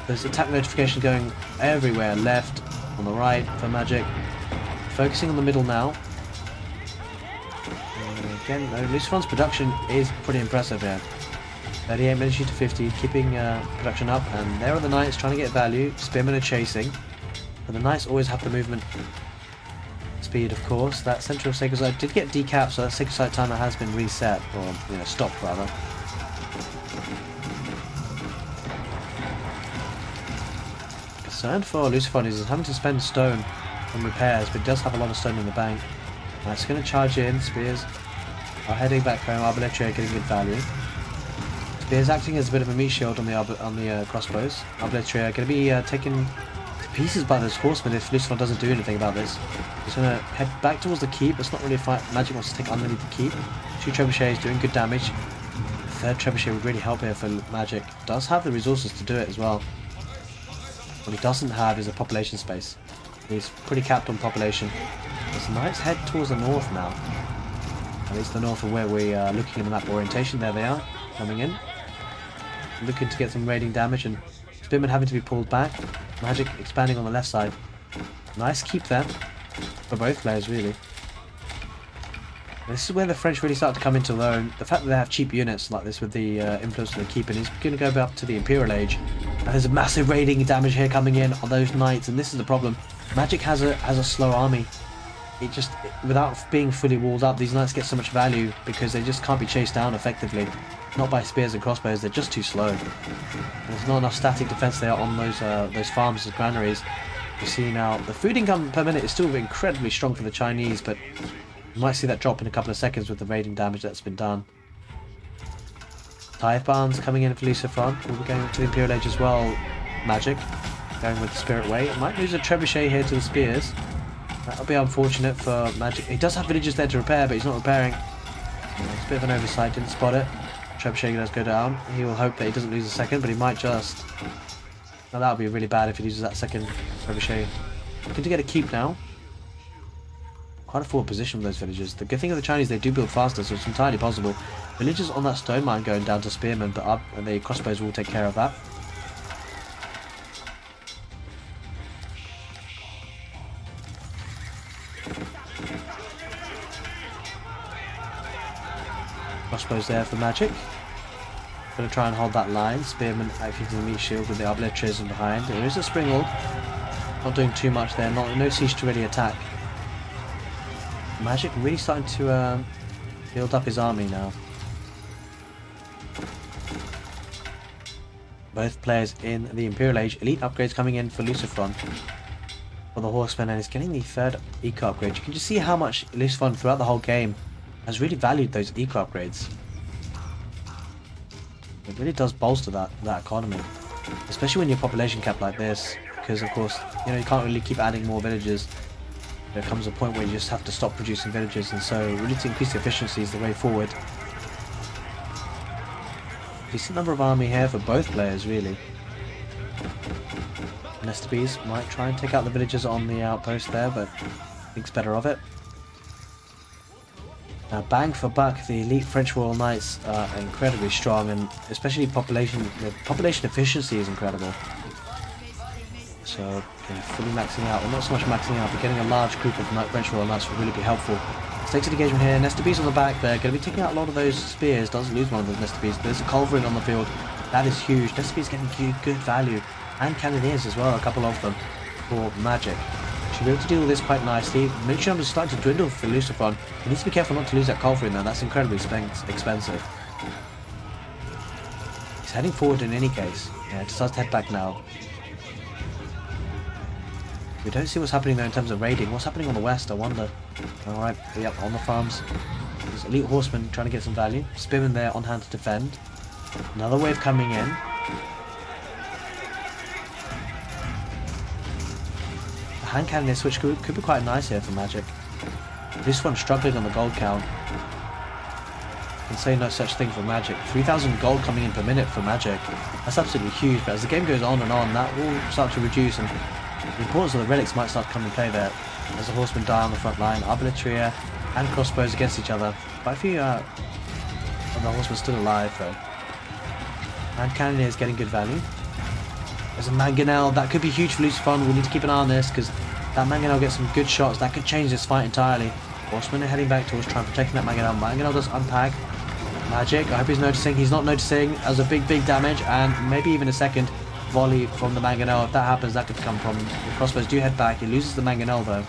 There's attack notification going everywhere, left, on the right for Magic. Focusing on the middle now. And again, though, Lucifron's production is pretty impressive here. 38 military to 50, keeping production up, and there are the knights trying to get value. Spearmen are chasing. But the knights always have the movement speed, of course. That central sacred site did get decapped, so that sacred site timer has been reset, or stopped rather. Concern for Lucifron is he's having to spend stone on repairs, but he does have a lot of stone in the bank. It's going to charge in. Spears are heading back home. Arbaletier getting good value. Spears acting as a bit of a meat shield on the crossbows. Arbaletier going to be taken pieces by those horsemen if Lucifron doesn't do anything about this. He's going to head back towards the keep. It's not really a fight Magic wants to take underneath the keep. 2 trebuchets doing good damage. The 3rd trebuchet would really help here for Magic. Does have the resources to do it as well. What he doesn't have is a population space. He's pretty capped on population. As the knights head towards the north now. At least the north of where we are looking at the map orientation. There they are, coming in. Looking to get some raiding damage, and Spearmen having to be pulled back. Magic expanding on the left side. Nice keep there for both players, really. This is where the French really start to come into their own. The fact that they have cheap units like this with the influence of the keep, and he's going to go up to the Imperial Age. And there's a massive raiding damage here coming in on those knights, and this is the problem. Magic has a slow army. Without being fully walled up, these knights get so much value because they just can't be chased down effectively. Not by spears and crossbows, they're just too slow. There's not enough static defense there on those farms and granaries. You see now, the food income per minute is still incredibly strong for the Chinese, but you might see that drop in a couple of seconds with the raiding damage that's been done. Tithe Barns coming in for Lucifron. We'll be going to the Imperial Age as well. Magic going with the Spirit Way. It might lose a trebuchet here to the spears. That'll be unfortunate for Magic. He does have villagers there to repair, but he's not repairing. It's a bit of an oversight, didn't spot it. Trebuchet does go down. He will hope that he doesn't lose a second, but he might just. Now that would be really bad if he loses that second trebuchet. Looking to get a keep now. Quite a forward position with those villagers. The good thing of the Chinese, they do build faster, so it's entirely possible. Villagers on that stone mine going down to spearmen, but the crossbows will take care of that. Crossbows there for Magic. Going to try and hold that line. Spearman acting to the meat shield with the Arbaletiers behind. There is a spring ult. Not doing too much there. No siege to really attack. Magic really starting to build up his army now. Both players in the Imperial Age. Elite upgrades coming in for Lucifron. For the Horseman, and he's getting the third eco upgrade. You can just see how much Lucifron throughout the whole game has really valued those eco upgrades. It really does bolster that economy. Especially when you're population capped like this. Because of course, you know, you can't really keep adding more villages. There comes a point where you just have to stop producing villages, and so really to increase the efficiency is the way forward. Decent number of army here for both players, really. Nestabees might try and take out the villagers on the outpost there, but thinks better of it. Now, bang for buck, the elite French Royal Knights are incredibly strong, and especially the population efficiency is incredible. So, fully maxing out, well, not so much maxing out, but getting a large group of French Royal Knights will really be helpful. Stakes of engagement here. Nestabees on the back there, going to be taking out a lot of those spears. Does lose one of those Nestabees. There's a culverin on the field. That is huge. Nestabees getting good value. And cannoneers as well, a couple of them for Magic. Should be able to deal with this quite nicely. Military numbers starting to dwindle for Lucifron. He needs to be careful not to lose that culverin though. That's incredibly expensive. He's heading forward in any case. Yeah, decides to head back now. We don't see what's happening though in terms of raiding. What's happening on the west, I wonder. Alright, yep, on the farms. There's elite horsemen trying to get some value. Spearmen there on hand to defend. Another wave coming in. The hand cannon switch could be quite nice here for Magic. This one's struggling on the gold count. I can say no such thing for Magic. 3,000 gold coming in per minute for Magic. That's absolutely huge, but as the game goes on and on, that will start to reduce, and the importance of the relics might start to come into play there. As the horsemen die on the front line, arbaletier and crossbows against each other. Quite a few of the horsemen still alive though. And cannoneer is getting good value. There's a mangonel, that could be huge for Lucifron. We need to keep an eye on this because that mangonel gets some good shots. That could change this fight entirely. Horsemen are heading back towards trying to protect that mangonel. Mangonel does unpack. Magic, I hope he's noticing. He's not noticing as a big damage, and maybe even a second volley from the mangonel. If that happens, that could come from the crossbows. Do head back. He loses the mangonel though.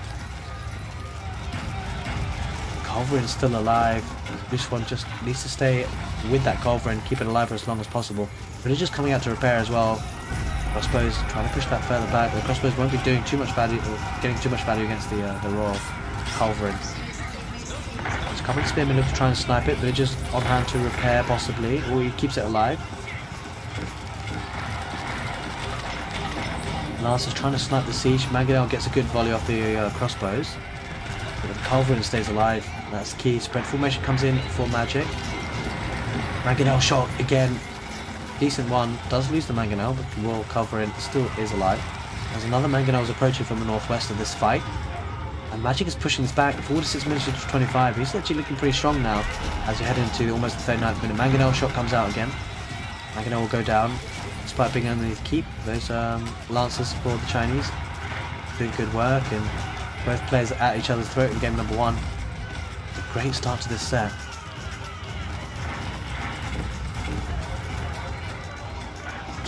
Culverin's still alive. This one just needs to stay with that culverin, keep it alive for as long as possible. But it's just coming out to repair as well. Crossbows trying to push that further back. The crossbows won't be doing too much value, or getting too much value against the royal culverin. There's a couple of spearmen look to try and snipe it, but it's just on hand to repair possibly, or he keeps it alive. Lance is trying to snipe the siege. Mangonel gets a good volley off the crossbows. But the culverin stays alive. That's the key. Spread formation comes in for Magic. Mangonel shot again. Decent one. Does lose the Mangonel, but the royal culverin still is alive. There's another Mangonel approaching from the northwest of this fight. And Magic is pushing this back. 46 minutes to 25. He's actually looking pretty strong now as we head into almost the 39th minute. Mangonel shot comes out again. Mangonel will go down. Despite being underneath keep, those lancers for the Chinese doing good work, and both players at each other's throat in game number one. A great start to this set.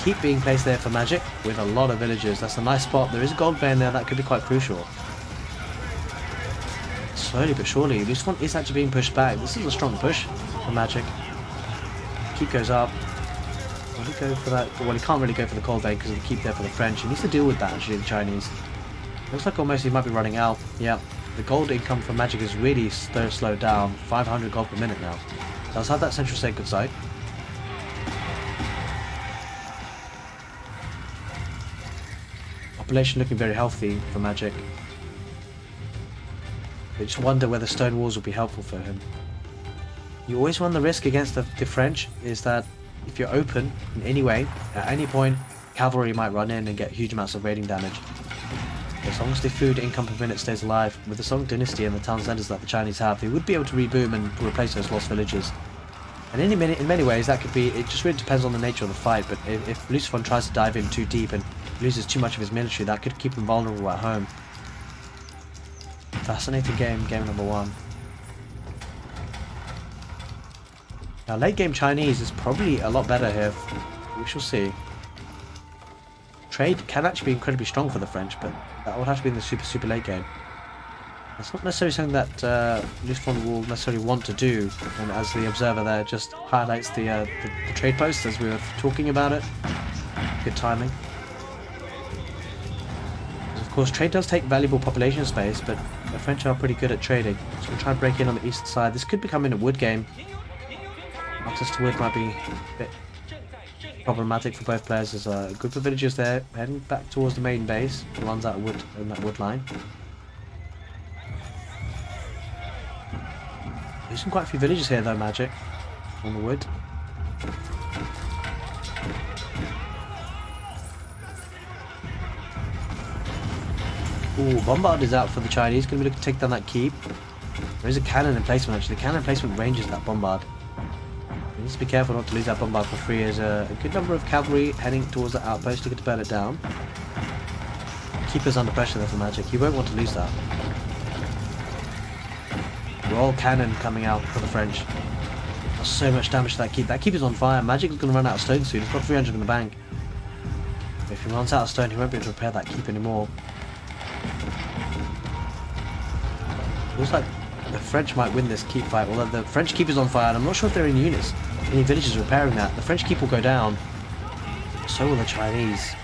Keep being placed there for Magic with a lot of villagers. That's a nice spot. There is a gold vein there that could be quite crucial. Slowly but surely, this one is actually being pushed back. This is a strong push for Magic. Keep goes up. Will he go for that? Well, he can't really go for the cold vein because of the keep there for the French. He needs to deal with that actually, the Chinese. Looks like almost he might be running out. Yeah, the gold income from Magic is really slowed down. 500 gold per minute now. So let's have that central sacred site. Population looking very healthy for Magic. I just wonder whether stone walls will be helpful for him. You always run the risk against the French is that if you're open in any way, at any point, cavalry might run in and get huge amounts of raiding damage. As long as the food income per minute stays alive, with the Song Dynasty and the town centers that the Chinese have, they would be able to reboom and replace those lost villages. And in many ways, that could be, it just really depends on the nature of the fight, but if Lucifron tries to dive in too deep and loses too much of his military, that could keep him vulnerable at home. Fascinating game number one. Now, late game Chinese is probably a lot better here. We shall see. trade can actually be incredibly strong for the French, but that would have to be in the super late game. It's not necessarily something that Lucifron will necessarily want to do, and as the observer there just highlights the trade post as we were talking about it. Good timing. Of course, trade does take valuable population space, but the French are pretty good at trading. So we'll try and break in on the eastern side. This could become in a wood game. Access to wood might be a bit problematic for both players. There's a group of villagers there heading back towards the main base. It runs out of wood in that wood line. Losing quite a few villagers here though, Magic, on the wood. Ooh, Bombard is out for the Chinese. Going to be looking to take down that keep. There is a cannon in placement actually. The cannon placement ranges that Bombard. He needs to be careful not to lose that Bombard for free. There's a good number of cavalry heading towards the outpost looking to burn it down. Keeper's under pressure there for Magic. He won't want to lose that. Royal cannon coming out for the French. Does so much damage to that keep. That keep is on fire. Magic is going to run out of stone soon. He's got 300 in the bank. If he runs out of stone, he won't be able to repair that keep anymore. Looks like the French might win this keep fight, although the French keep is on fire, and I'm not sure if they're in units. Any villagers repairing that. The French keep will go down. So will the Chinese.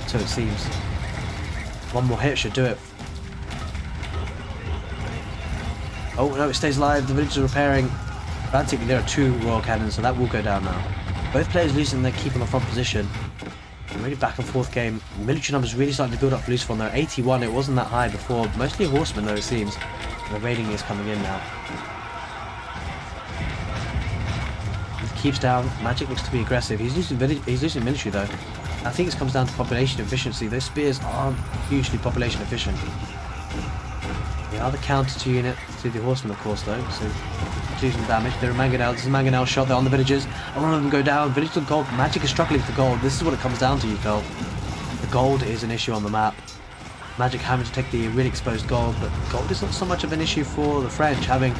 So it seems. One more hit should do it. Oh no, it stays alive. The villagers are repairing. Frantically, there are 2 royal cannons, so that will go down now. Both players losing their keep on the front position. Really back and forth game. Military numbers really starting to build up for Lucifron. They're 81. It wasn't that high before. Mostly horsemen though it seems. The raiding is coming in now. He keeps down. Magic looks to be aggressive. He's losing military though. I think it comes down to population efficiency. Those spears aren't hugely population efficient. They are the counter to unit to the horsemen of course though. So do some damage. They're a Mangonel. This is a Mangonel shot there on the villagers. A lot of them go down. Villagers on gold. Magic is struggling for gold. This is what it comes down to, you feel. The gold is an issue on the map. Magic having to take the really exposed gold, but gold is not so much of an issue for the French, having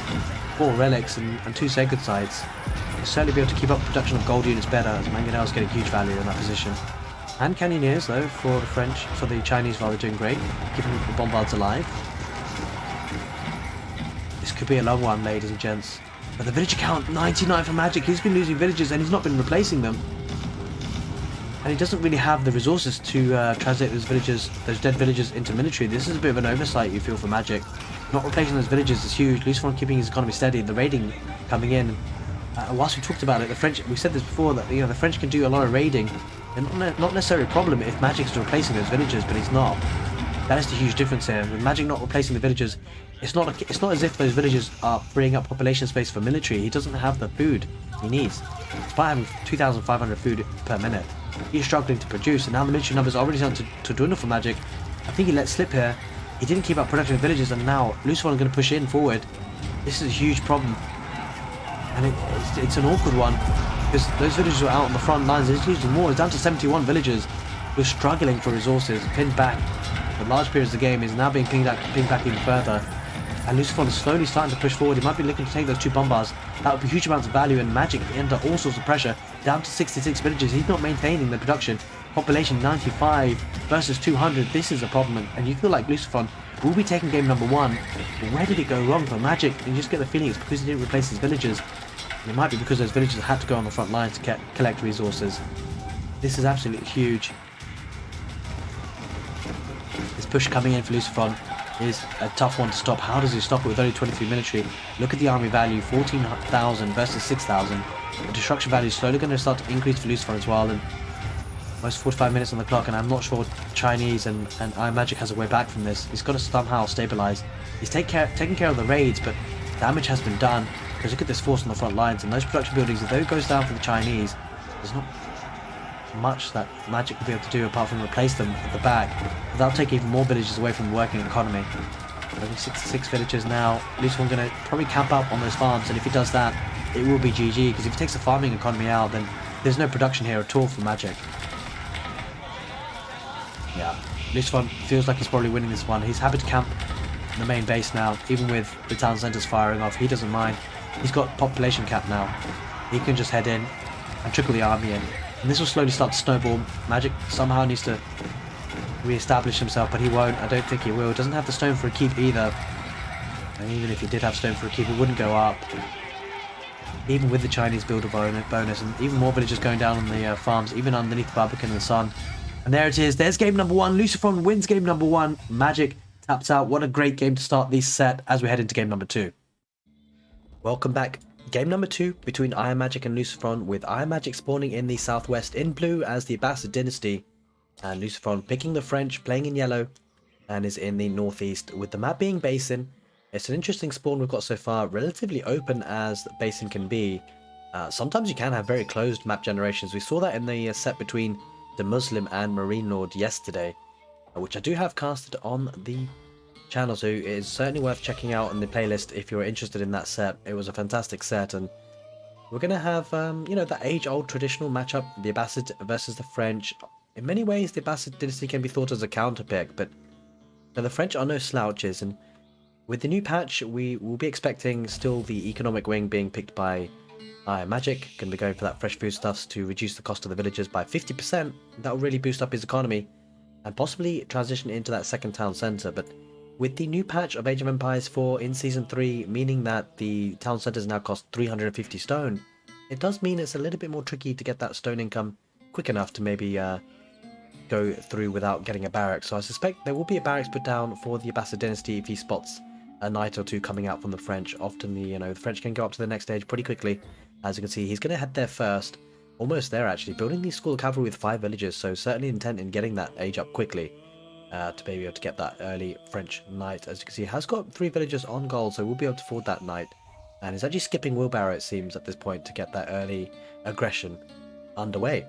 4 relics and 2 sacred sites. They'll certainly be able to keep up production of gold units better, as Mangonel's getting huge value in that position. And Cannoneers, though, for the Chinese rather, doing great, keeping the Bombards alive. This could be a long one, ladies and gents. But the villager count, 99 for Magic. He's been losing villagers and he's not been replacing them. And he doesn't really have the resources to translate those dead villagers into military. This is a bit of an oversight, you feel, for Magic. Not replacing those villagers is huge. Lucifron keeping his economy steady, the raiding coming in. Whilst we talked about it, the French, we said this before, that the French can do a lot of raiding. And not necessarily a problem if Magic's replacing those villagers, but he's not. That is the huge difference here. With Magic not replacing the villagers, it's not as if those villagers are freeing up population space for military. He doesn't have the food he needs. Despite having 2,500 food per minute, he's struggling to produce, and now the military numbers are already starting to dwindle for Magic. I think he let slip here. He didn't keep up production of villages, and now Lucifron is going to push in forward. This is a huge problem, and it's an awkward one because those villagers were out on the front lines. He's losing more. It's down to 71 villagers who are struggling for resources, pinned back. The large periods of the game is now being pinged back even further. And Lucifron is slowly starting to push forward. He might be looking to take those 2 bombards. That would be huge amounts of value, and Magic under all sorts of pressure. Down to 66 villages. He's not maintaining the production. Population 95 versus 200. This is a problem, and you feel like Lucifron will be taking game number 1. Where did it go wrong for Magic? And you just get the feeling it's because he didn't replace his villagers. And it might be because those villagers had to go on the front line to collect resources. This is absolutely huge. This push coming in for Lucifron is a tough one to stop. How does he stop it with only 23 military? Look at the army value, 14,000 versus 6,000. The destruction value is slowly going to start to increase for Lucifron as well, and almost 45 minutes on the clock, and I'm not sure Chinese and IamMagic has a way back from this. He's got to somehow stabilize. He's taking care of the raids, but damage has been done. Because look at this force on the front lines, and those production buildings, if it goes down for the Chinese, there's not much that Magic will be able to do apart from replace them at the back. But that'll take even more villages away from the working economy. Only 66 villagers now. Lucifron going to probably camp up on those farms, and if he does that, it will be GG, because if he takes the farming economy out, then there's no production here at all for Magic. Yeah, Lucifron feels like he's probably winning this one. He's happy to camp in the main base now, even with the town centres firing off. He doesn't mind. He's got population cap now. He can just head in and trickle the army in. And this will slowly start to snowball. Magic somehow needs to re-establish himself, but he won't. I don't think he will. Doesn't have the stone for a keep either. And even if he did have stone for a keep, it wouldn't go up. Even with the Chinese builder bonus, and even more villagers going down on the farms, even underneath the Barbican and the Sun. And there it is. There's game number 1. Lucifron wins game number 1. Magic taps out. What a great game to start this set as we head into game number 2. Welcome back. Game number 2 between IamMagic and Lucifron, with IamMagic spawning in the southwest in blue as the Abbasid dynasty, and Lucifron picking the French, playing in yellow, and is in the northeast, with the map being Basin. It's an interesting spawn we've got so far, relatively open as Basin can be. Sometimes you can have very closed map generations. We saw that in the set between the Muslim and Marine Lord yesterday, which I do have casted on the channel, so it is certainly worth checking out in the playlist if you're interested in that set. It was a fantastic set, and we're going to have, you know, that age-old traditional matchup, the Abbasid versus the French. In many ways, the Abbasid dynasty can be thought as a counter-pick, but the French are no slouches, and with the new patch, we will be expecting still the economic wing being picked by IamMagic. Going to be going for that fresh foodstuffs to reduce the cost of the villagers by 50%. That will really boost up his economy, and possibly transition into that second town centre. But with the new patch of Age of Empires 4 in Season 3, meaning that the town centres now cost 350 stone, it does mean it's a little bit more tricky to get that stone income quick enough to maybe go through without getting a barracks. So I suspect there will be a barracks put down for the Abbasid dynasty if he spots a knight or two coming out from the French. Often the French can go up to the next stage pretty quickly. As you can see, he's going to head there first. Almost there actually, building the school of cavalry with 5 villages, so certainly intent in getting that age up quickly to be able to get that early French knight. As you can see, he has got 3 villagers on gold, so we'll be able to afford that knight. And he's actually skipping wheelbarrow, it seems, at this point to get that early aggression underway.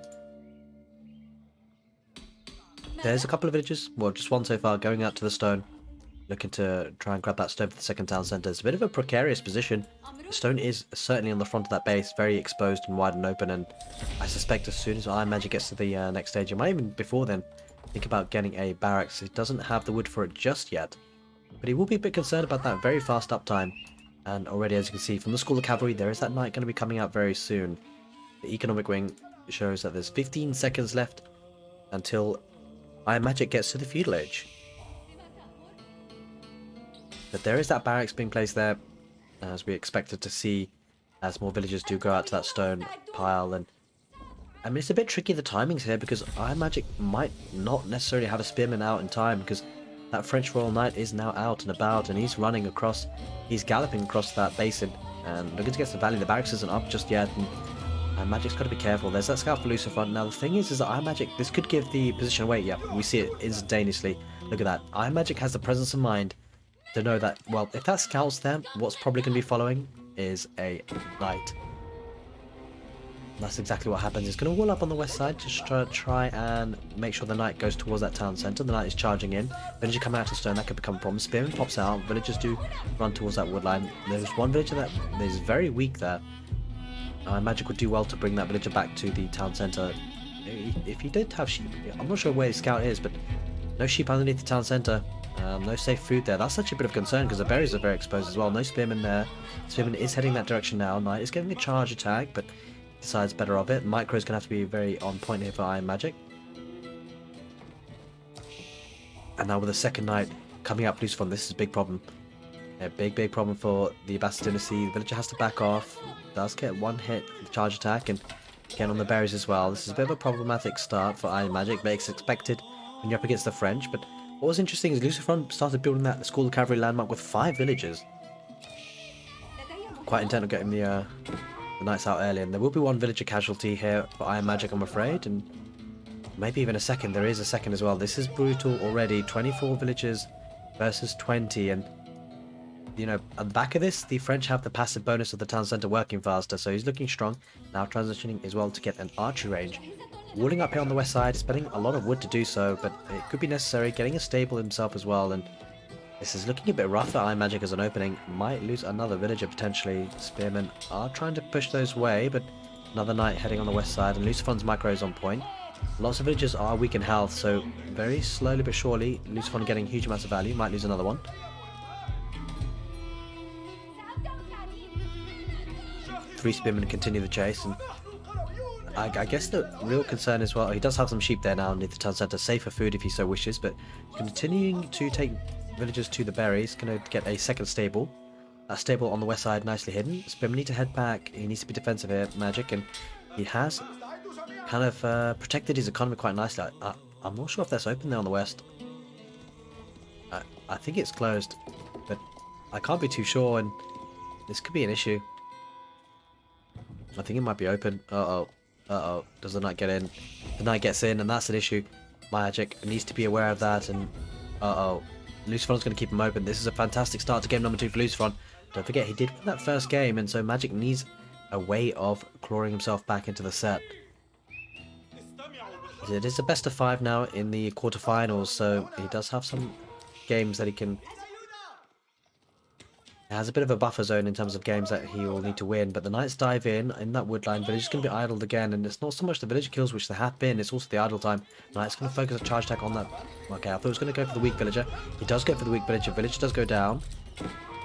There's a couple of villages, well, just one so far, going out to the stone, looking to try and grab that stone for the second town centre. It's a bit of a precarious position. The stone is certainly on the front of that base, very exposed and wide and open, and I suspect as soon as IamMagic gets to the next stage, it might even before then think about getting a barracks. He doesn't have the wood for it just yet, but he will be a bit concerned about that very fast uptime. And already, as you can see from the School of Cavalry, there is that knight going to be coming out very soon. The economic wing shows that there's 15 seconds left until IamMagic gets to the feudal age. But there is that barracks being placed there, as we expected to see, as more villagers do go out to that stone pile. And I mean, it's a bit tricky, the timings here, because IamMagic might not necessarily have a spearman out in time, because that French Royal Knight is now out and about, and he's running across, he's galloping across that basin, and looking to get to the valley. The barracks isn't up just yet, and IamMagic's got to be careful. There's that scout for Lucifron. Now the thing is that IamMagic, this could give the position away. Yeah, we see it instantaneously. Look at that. IamMagic has the presence of mind to know that, well, if that scout's there, what's probably going to be following is a knight. That's exactly what happens. He's going to wall up on the west side to try and make sure the knight goes towards that town centre. The knight is charging in. Villager come out to stone, that could become a problem. Spearman pops out. Villagers do run towards that wood line. There's one villager that is very weak there. Magic would do well to bring that villager back to the town centre. If he did have sheep, I'm not sure where his scout is, but no sheep underneath the town centre. No safe food there. That's actually a bit of concern because the berries are very exposed as well. No spearman there. Spearman is heading that direction now. Knight is getting a charge attack, but decides better of it. Micro's going to have to be very on point here for IamMagic. And now with the second knight coming up Lucifron, this is a big problem. A big problem for the Abbasid dynasty. The villager has to back off. Does get one hit with the charge attack, and again on the berries as well. This is a bit of a problematic start for IamMagic, but it's expected when you're up against the French. But what was interesting is Lucifron started building that School of Cavalry landmark with 5 villagers. Quite intent on getting the knights out early, and there will be one villager casualty here for IamMagic, I'm afraid, and maybe even a second. There is a second as well. This is brutal already. 24 villagers versus 20, and you know, at the back of this, the French have the passive bonus of the town centre working faster, so he's looking strong. Now transitioning as well to get an archery range. Walling up here on the west side, spending a lot of wood to do so, but it could be necessary. Getting a stable himself as well, and this is looking a bit rough for IamMagic as an opening. Might lose another villager potentially. Spearmen are trying to push those away, but another knight heading on the west side, and Lucifron's micro is on point. Lots of villagers are weak in health, so very slowly but surely, Lucifron getting huge amounts of value. Might lose another one. 3 spearmen continue the chase, and I guess the real concern is, well, he does have some sheep there now near the town centre, safe for food if he so wishes, but continuing to take villagers to the berries, going to get a second stable. That stable on the west side, nicely hidden. Spim need to head back. He needs to be defensive here, Magic, and he has kind of protected his economy quite nicely. I'm not sure if that's open there on the west. I think it's closed, but I can't be too sure, and this could be an issue. I think it might be open. Uh-oh. Uh-oh. Does the knight get in? The knight gets in, and that's an issue. Magic needs to be aware of that, and uh-oh. Lucifron's going to keep him open. This is a fantastic start to game number 2 for Lucifron. Don't forget, he did win that first game, and so Magic needs a way of clawing himself back into the set. It is a best of 5 now in the quarterfinals, so he does have some games that he can... He has a bit of a buffer zone in terms of games that he will need to win, but the knights dive in that wood line. Village is going to be idled again, and it's not so much the village kills, which they have been, it's also the idle time. Knight's going to focus a charge attack on that. Okay, I thought he was going to go for the weak villager. He does go for the weak villager. Village does go down.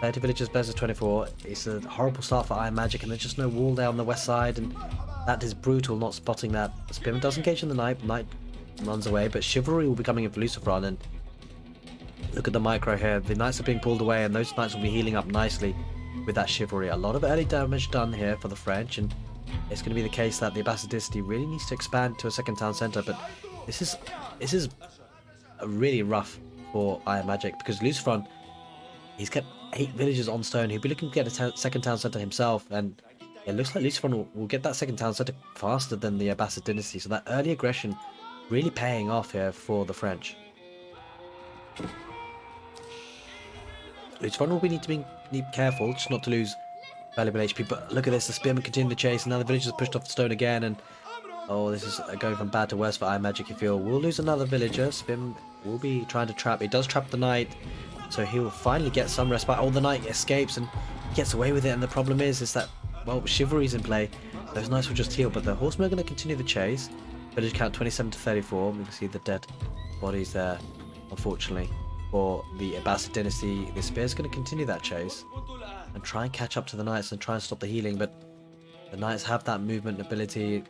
30 villagers versus 24. It's a horrible start for IamMagic, and there's just no wall there on the west side, and that is brutal, not spotting that. Spim does engage in the knight. Knight runs away, but Chivalry will be coming in for Lucifron, and look at the micro here. The knights are being pulled away, and those knights will be healing up nicely with that Chivalry. A lot of early damage done here for the French, and it's going to be the case that the Abbassadicity really needs to expand to a second town centre, but this is really rough for IamMagic, because Lucifron, he's kept 8 villages on stone. He'll be looking to get a second town centre himself, and it looks like Lucifron will get that second town centre faster than the Abbasid so that early aggression really paying off here for the French. Lucifron will need to be careful just not to lose valuable HP, but look at this, the spearmen continue the chase, and now the villagers are pushed off the stone again, and oh, this is going from bad to worse for IamMagic, you feel. We'll lose another villager. Spim will be trying to trap. He does trap the knight, so he will finally get some respite. Oh, the knight escapes and gets away with it, and the problem is that, well, Chivalry's in play. Those knights will just heal, but the horsemen are going to continue the chase. Village count 27 to 34. We can see the dead bodies there, unfortunately. For the Abbasid dynasty, the spear is going to continue that chase and try and catch up to the knights and try and stop the healing, but the knights have that movement ability.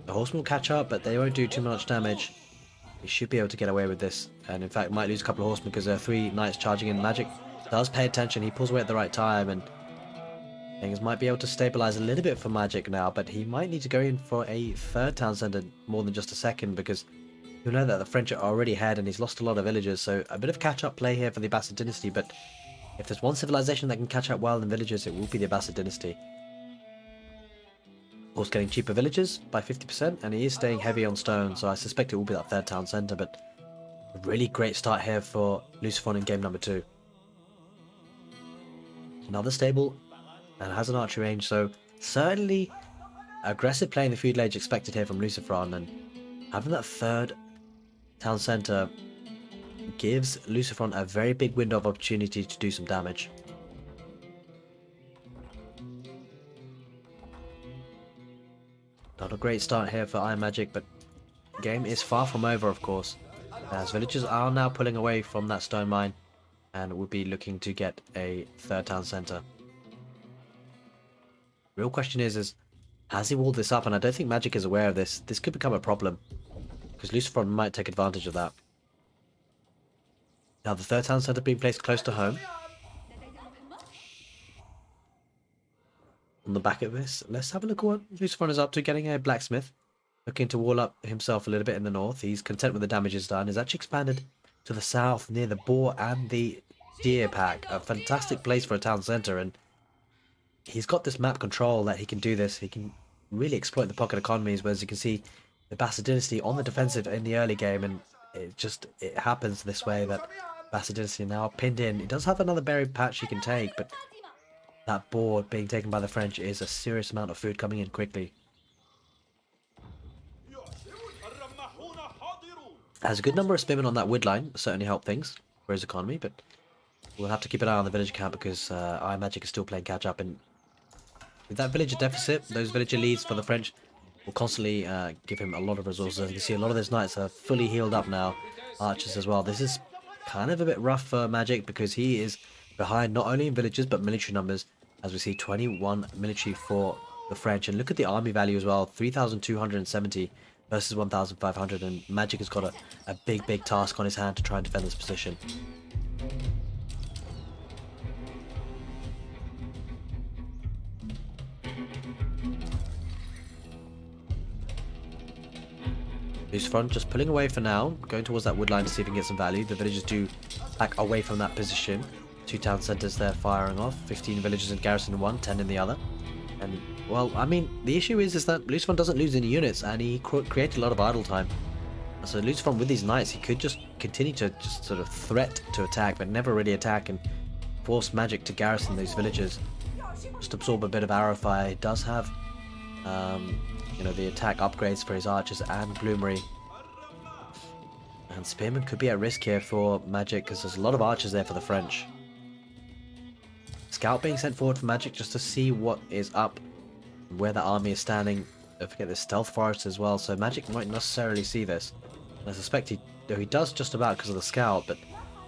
The horsemen will catch up, but they won't do too much damage. He should be able to get away with this, and in fact might lose a couple of horsemen because there are 3 knights charging in. Magic does pay attention. He pulls away at the right time, and things might be able to stabilize a little bit for Magic now, but he might need to go in for a third town center more than just a second, because you'll know that the French are already ahead and he's lost a lot of villagers, so a bit of catch-up play here for the Abbasid dynasty, but if there's one civilization that can catch up well in villagers, it will be the Abbasid dynasty. Of course, getting cheaper villagers by 50%, and he is staying heavy on stone, so I suspect it will be that third town center, but a really great start here for Lucifron in game number 2. Another stable, and has an archery range, so certainly aggressive play in the feudal age expected here from Lucifron, and having that third town center gives Lucifron a very big window of opportunity to do some damage. Not a great start here for IamMagic, but the game is far from over, of course, as villagers are now pulling away from that stone mine and will be looking to get a third town center. Real question is has he walled this up? And I don't think Magic is aware of this. This could become a problem, because Lucifron might take advantage of that. Now the third town center being placed close to home. On the back of this, let's have a look at what Lucifron is up to. Getting a blacksmith, looking to wall up himself a little bit in the north. He's content with the damage he's done. He's actually expanded to the south near the boar and the deer pack. A fantastic place for a town center, and he's got this map control that he can do this. He can really exploit the pocket economies, whereas you can see the Abbasid dynasty on the defensive in the early game, and it happens this way that Abbasid dynasty now pinned in. He does have another berry patch he can take, but that board being taken by the French is a serious amount of food coming in quickly. Has a good number of spearmen on that wood line, certainly help things for his economy, but we'll have to keep an eye on the village count, because IamMagic is still playing catch up, and with that villager deficit, those villager leads for the French will constantly give him a lot of resources. As you can see, a lot of those knights are fully healed up now, archers as well. This is kind of a bit rough for Magic, because he is behind not only in villagers but military numbers, as we see 21 military for the French. And look at the army value as well, 3,270 versus 1,500. And Magic has got a big task on his hand to try and defend this position. Lucifron just pulling away for now, going towards that wood line to see if he can get some value. The villagers do back away from that position. 2 town centres there firing off, 15 villagers in garrison in one, 10 in the other. And, well, I mean, the issue is that Lucifron doesn't lose any units, and he created a lot of idle time. So Lucifron, with these knights, he could just continue to just sort of threat to attack, but never really attack, and force Magic to garrison those villagers. Just absorb a bit of arrow fire. He does have, you know, the attack upgrades for his archers and bloomery. And Spearman could be at risk here for Magic, because there's a lot of archers there for the French. Scout being sent forward for Magic just to see what is up, where the army is standing. Don't forget the stealth forest as well, so Magic won't necessarily see this. And I suspect he does just about because of the scout, but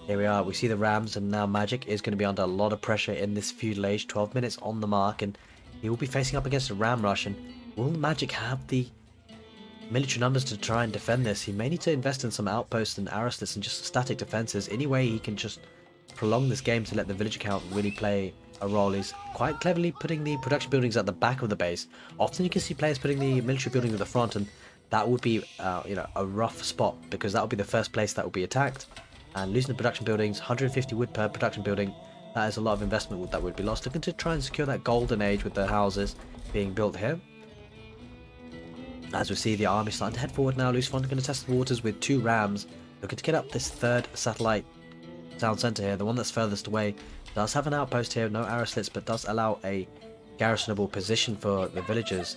here we are. We see the rams, and now Magic is going to be under a lot of pressure in this feudal age. 12 minutes on the mark, and he will be facing up against a ram rush. And will Magic have the military numbers to try and defend this? He may need to invest in some outposts and arrow slits and just static defenses. Any way he can just prolong this game to let the villager count really play a role. He's quite cleverly putting the production buildings at the back of the base. Often you can see players putting the military buildings at the front, and that would be you know, a rough spot, because that would be the first place that would be attacked. And losing the production buildings, 150 wood per production building, that is a lot of investment that would be lost. Looking to try and secure that golden age with the houses being built here. As we see the army starting to head forward now, Lucifron going to test the waters with 2 rams, looking to get up this 3rd satellite town centre here, the one that's furthest away. Does have an outpost here, no arrow slits, but does allow a garrisonable position for the villagers.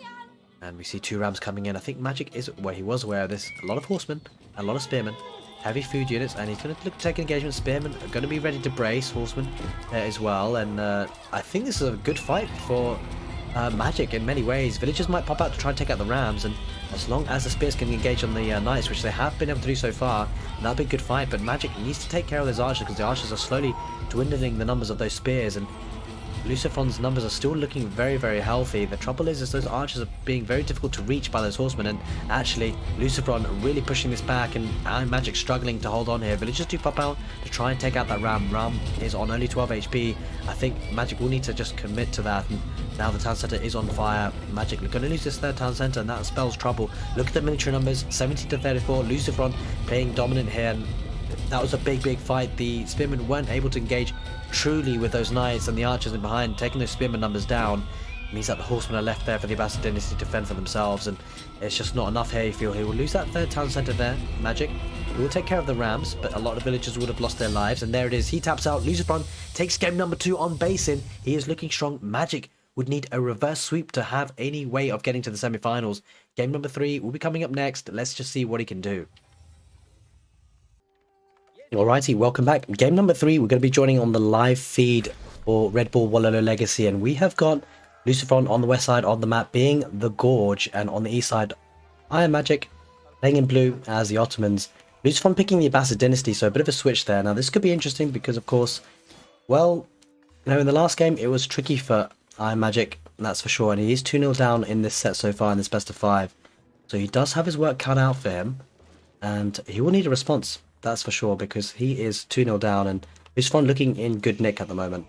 And we see 2 rams coming in. I think Magic is, well, he was aware of this. A lot of horsemen, a lot of spearmen, heavy food units, and he's going to look to take engagement. Spearmen are going to be ready to brace, horsemen as well. And I think this is a good fight for Magic in many ways. Villagers might pop out to try and take out the rams, and as long as the spears can engage on the knights, which they have been able to do so far, that'll be a good fight. But Magic needs to take care of those archers, because the archers are slowly dwindling the numbers of those spears, and Lucifron's numbers are still looking very healthy. The trouble is those archers are being very difficult to reach by those horsemen, and actually Lucifron really pushing this back, and IamMagic struggling to hold on here. Villagers do pop out to try and take out that ram. Ram is on only 12 HP. I think Magic will need to just commit to that, and now the town centre is on fire. Magic going to lose this 3rd town centre, and that spells trouble. Look at the military numbers, 70 to 34. Lucifron playing dominant here, and that was a big fight. The spearmen weren't able to engage truly with those knights, and the archers in behind taking those spearmen numbers down means that the horsemen are left there for the Abbasid dynasty to defend for themselves, and it's just not enough here. You feel he will lose that 3rd town centre there. Magic, he will take care of the rams, but a lot of villagers would have lost their lives, and there it is. He taps out. Lucifron takes game number 2 on Basin. He is looking strong. Magic would need a reverse sweep to have any way of getting to the semi-finals. Game number 3 will be coming up next. Let's just see what he can do. Alrighty, welcome back. Game number 3, we're going to be joining on the live feed for Red Bull Wololo Legacy, and we have got Lucifron on the west side of the map being the Gorge, and on the east side, IamMagic playing in blue as the Ottomans. Lucifron picking the Abbasid dynasty, so a bit of a switch there. Now this could be interesting because, of course, well, you know, in the last game it was tricky for IamMagic, that's for sure, and he is 2-0 down in this set so far in this best of 5. So he does have his work cut out for him, and he will need a response. That's for sure, because he is 2-0 down, and Lucifron looking in good nick at the moment.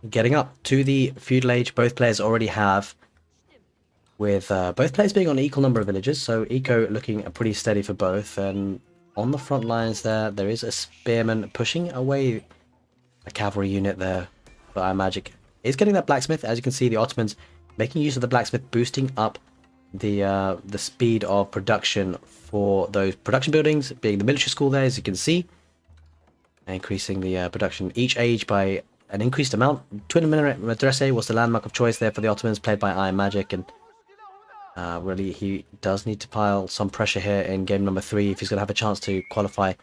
Getting up to the feudal age, both players already have, with both players being on an equal number of villagers, so eco looking pretty steady for both. And on the front lines there is a spearman pushing away a cavalry unit there for IamMagic. Is getting that blacksmith. As you can see, the Ottomans making use of the blacksmith, boosting up the speed of production for those production buildings, being the military school there, as you can see, increasing the production each age by an increased amount. Twin Minaret Madrasa was the landmark of choice there for the Ottomans, played by IamMagic, and really he does need to pile some pressure here in game number 3 if he's going to have a chance to qualify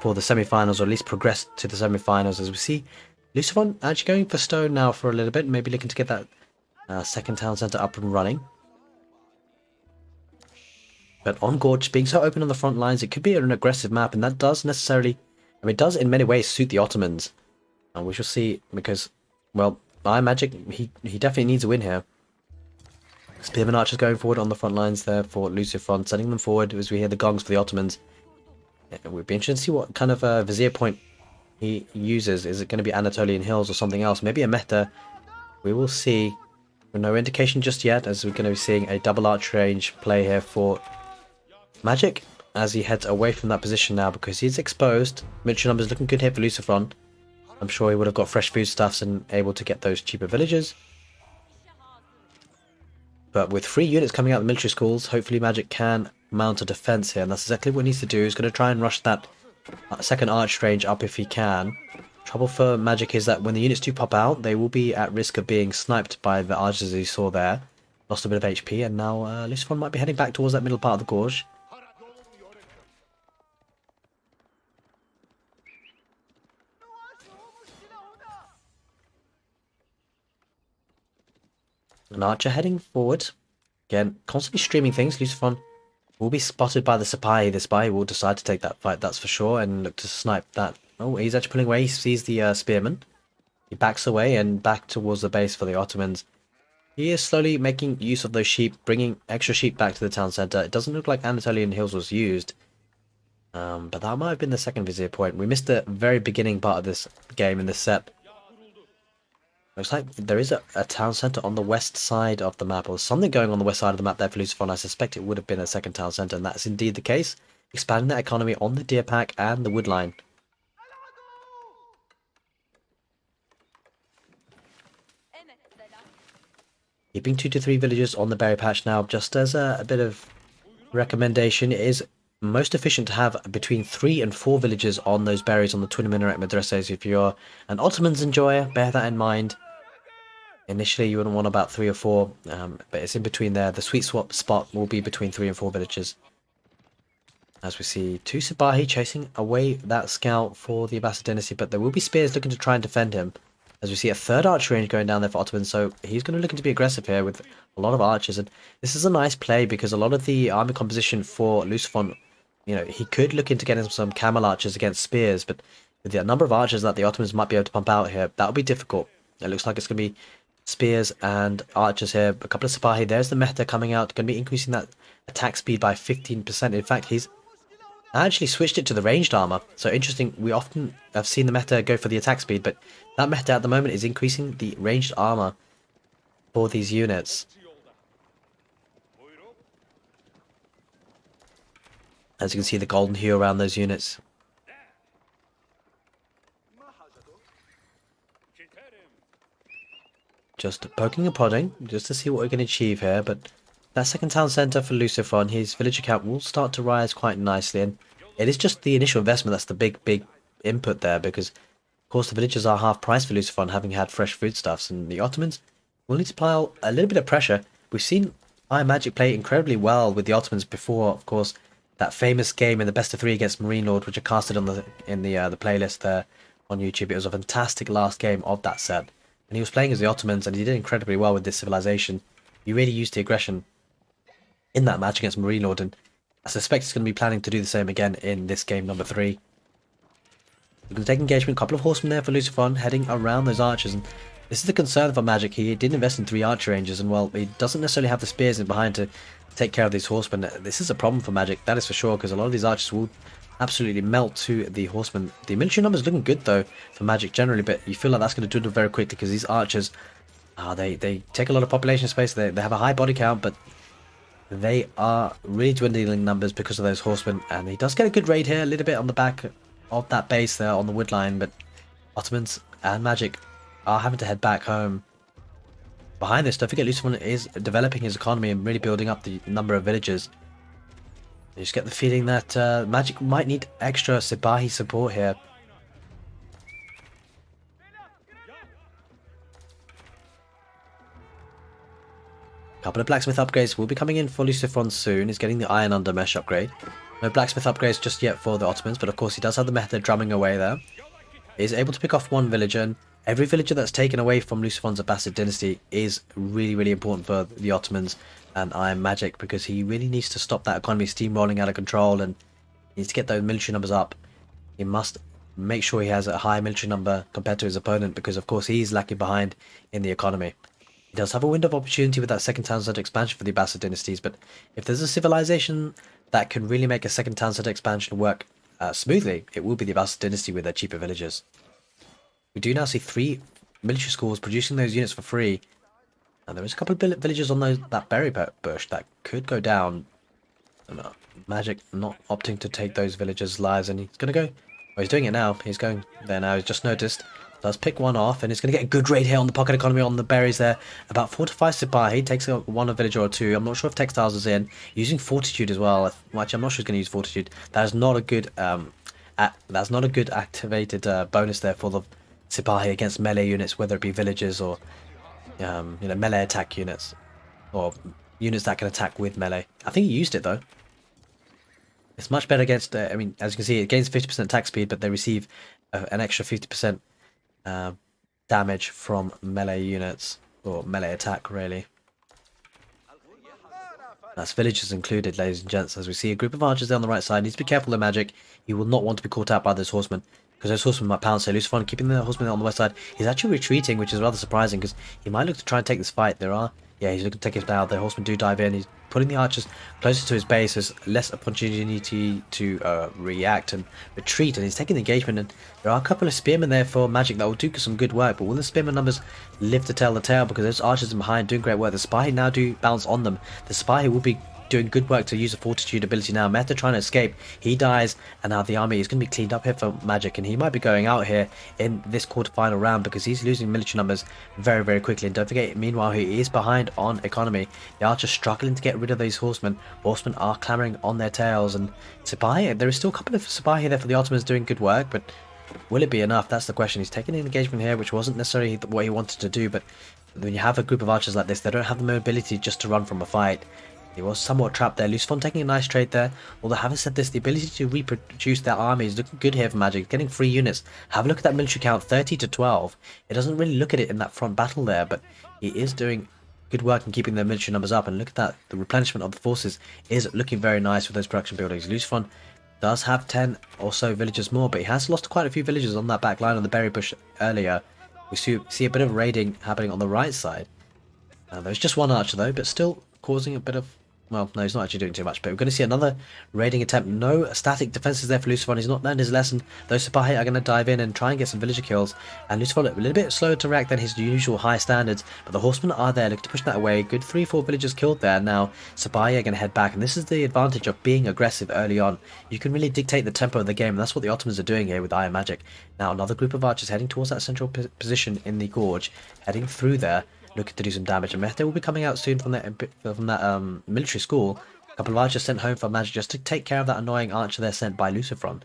for the semi-finals, or at least progress to the semi-finals. As we see Lucifron actually going for stone now for a little bit, maybe looking to get that 2nd town centre up and running. But on Gorge being so open on the front lines, it could be an aggressive map, and that does necessarily I mean, it does in many ways suit the Ottomans. And we shall see, because, well, IamMagic, he definitely needs a win here. Spearman archers going forward on the front lines there for Lucifron, sending them forward as we hear the gongs for the Ottomans. It would be interesting to see what kind of vizier point he uses. Is it going to be Anatolian Hills or something else? Maybe a meta. We will see. No indication just yet, as we're going to be seeing a double arch range play here for Magic as he heads away from that position now because he's exposed. Military numbers looking good here for Lucifron. I'm sure he would have got fresh foodstuffs and able to get those cheaper villagers. But with 3 units coming out of the military schools, hopefully Magic can mount a defense here, and that's exactly what he needs to do. He's going to try and rush that second arch range up if he can. Trouble for Magic is that when the units do pop out, they will be at risk of being sniped by the archers he saw there. Lost a bit of HP, and now Lucifron might be heading back towards that middle part of the gorge. An archer heading forward. Again, constantly streaming things. Lucifron will be spotted by the Sipahi. The Sipahi will decide to take that fight, that's for sure, and look to snipe that. Oh, he's actually pulling away. He sees the spearman. He backs away and back towards the base for the Ottomans. He is slowly making use of those sheep, bringing extra sheep back to the town centre. It doesn't look like Anatolian Hills was used. But that might have been the second vizier point. We missed the very beginning part of this game in this set. Looks like there is a town centre on the west side of the map, or something going on the west side of the map there for Lucifron. I suspect it would have been a second town centre, and that's indeed the case. Expanding that economy on the deer pack and the wood line. Keeping 2 to 3 villagers on the berry patch now, just as a bit of recommendation. It is most efficient to have between 3 and 4 villagers on those berries on the twin minaret madrasas. If you're an Ottomans enjoyer, bear that in mind. Initially you wouldn't want about 3 or 4, but it's in between there. The sweet swap spot will be between 3 and 4 villagers. As we see 2 Sipahi chasing away that scout for the Abbasid dynasty, but there will be spears looking to try and defend him. As we see a third archer range going down there for Ottoman, so he's going to looking to be aggressive here with a lot of archers. And this is a nice play because a lot of the army composition for Lucifron, you know, he could look into getting some camel archers against spears, but with the number of archers that the Ottomans might be able to pump out here, that would be difficult. It looks like it's going to be spears and archers here. A couple of Sipahi. There's the meta coming out, going to be increasing that attack speed by 15%. In fact, he's actually switched it to the ranged armor. So interesting, we often have seen the meta go for the attack speed, but that meta at the moment is increasing the ranged armor for these units. As you can see, the golden hue around those units. Just poking and prodding, just to see what we can achieve here, but that second town centre for Lucifron, his villager count will start to rise quite nicely, and it is just the initial investment that's the big input there, because of course the villagers are half price for Lucifron, having had fresh foodstuffs, and the Ottomans will need to apply a little bit of pressure. We've seen IamMagic play incredibly well with the Ottomans before, of course, that famous game in the best of 3 against Marine Lord, which I casted on the playlist there on YouTube. It was a fantastic last game of that set, and he was playing as the Ottomans, and he did incredibly well with this civilization. He really used the aggression in that match against Marine Lord, and I suspect he's going to be planning to do the same again in this game number 3. We're going to take engagement. A couple of horsemen there for Lucifron, heading around those archers, and this is the concern for Magic. He did invest in 3 archer ranges, and well, he doesn't necessarily have the spears in behind to take care of these horsemen. This is a problem for Magic, that is for sure, because a lot of these archers will absolutely melt to the horsemen. The military numbers looking good though for Magic generally, but you feel like that's going to dwindle very quickly because these archers, they take a lot of population space. They have a high body count, but they are really dwindling in numbers because of those horsemen. And he does get a good raid here, a little bit on the back of that base there on the wood line, but Ottomans and Magic are having to head back home. Behind this, don't forget Lucifron is developing his economy and really building up the number of villagers. You just get the feeling that Magic might need extra Sipahi support here. A couple of blacksmith upgrades will be coming in for Lucifron soon. He's getting the iron under mesh upgrade. No blacksmith upgrades just yet for the Ottomans, but of course he does have the method drumming away there. He's able to pick off 1 villager, and every villager that's taken away from Lucifron's Abbasid dynasty is really important for the Ottomans and IamMagic, because he really needs to stop that economy steamrolling out of control and needs to get those military numbers up. He must make sure he has a high military number compared to his opponent, because of course he's lacking behind in the economy. He does have a window of opportunity with that second town center expansion for the Abbasid dynasties, but if there's a civilization that can really make a second town center expansion work smoothly, it will be the Abbasid dynasty with their cheaper villages. We do now see 3 military schools producing those units for free, and there is a couple of villages on that berry bush that could go down. Magic not opting to take those villagers' lives, and he's going to go. Oh, he's doing it now. He's going there now. He's just noticed. Does pick one off, and he's going to get a good raid here on the pocket economy on the berries there. About 4 to 5 Sipahi. Takes one a villager or two. I'm not sure if Textiles is in. Using Fortitude as well. Well, actually, I'm not sure he's going to use Fortitude. That is not a good that's not a good activated bonus there for the Sipahi against melee units, whether it be villagers or melee attack units, or units that can attack with melee. I think he used it though. It's much better against, I mean, as you can see, it gains 50% attack speed, but they receive an extra 50% damage from melee units, or melee attack, really. That's villagers included, ladies and gents, as we see a group of archers there on the right side. Needs to be careful of magic. He will not want to be caught out by those horsemen, because those horsemen might pounce. So Lucifron keeping the horsemen on the west side. He's actually retreating, which is rather surprising, because he might look to try and take this fight. Yeah, he's looking to take it down. The horsemen do dive in. He's putting the archers closer to his base. There's less opportunity to react and retreat, and he's taking the engagement. And there are a couple of spearmen there for magic that will do some good work, but will the spearmen numbers live to tell the tale? Because those archers in behind doing great work. The spy now do bounce on them. The spy will be doing good work to use the fortitude ability now. Meta trying to escape. He dies, and now the army is going to be cleaned up here for magic, and he might be going out here in this quarterfinal round because he's losing military numbers very, very quickly. And don't forget, meanwhile, he is behind on economy. The archers struggling to get rid of these horsemen. Horsemen are clamoring on their tails, and Sipahi, there is still a couple of Sipahi there for the Ottomans doing good work, but will it be enough? That's the question. He's taking an engagement here, which wasn't necessarily what he wanted to do, but when you have a group of archers like this, they don't have the mobility just to run from a fight. He was somewhat trapped there. Lucifron taking a nice trade there. Although having said this, the ability to reproduce their army is looking good here for Magic. Getting 3 units. Have a look at that military count, 30 to 12. It doesn't really look at it in that front battle there, but he is doing good work in keeping their military numbers up. And look at that. The replenishment of the forces is looking very nice with those production buildings. Lucifron does have 10 or so villagers more, but he has lost quite a few villagers on that back line on the berry bush earlier. We see a bit of raiding happening on the right side. There's just one archer though, but still causing a bit of... Well, no, he's not actually doing too much, but we're going to see another raiding attempt. No static defenses there for Lucifron. He's not learned his lesson. Those Sipahi are going to dive in and try and get some villager kills. And Lucifron a little bit slower to react than his usual high standards, but the horsemen are there looking to push that away. Good 3-4 villagers killed there. Now, Sipahi are going to head back, and this is the advantage of being aggressive early on. You can really dictate the tempo of the game, and that's what the Ottomans are doing here with IamMagic. Now, another group of archers heading towards that central position in the gorge, heading through there, looking to do some damage. And Mehdi will be coming out soon from that military school. A couple of archers sent home for magic just to take care of that annoying archer there sent by Lucifron.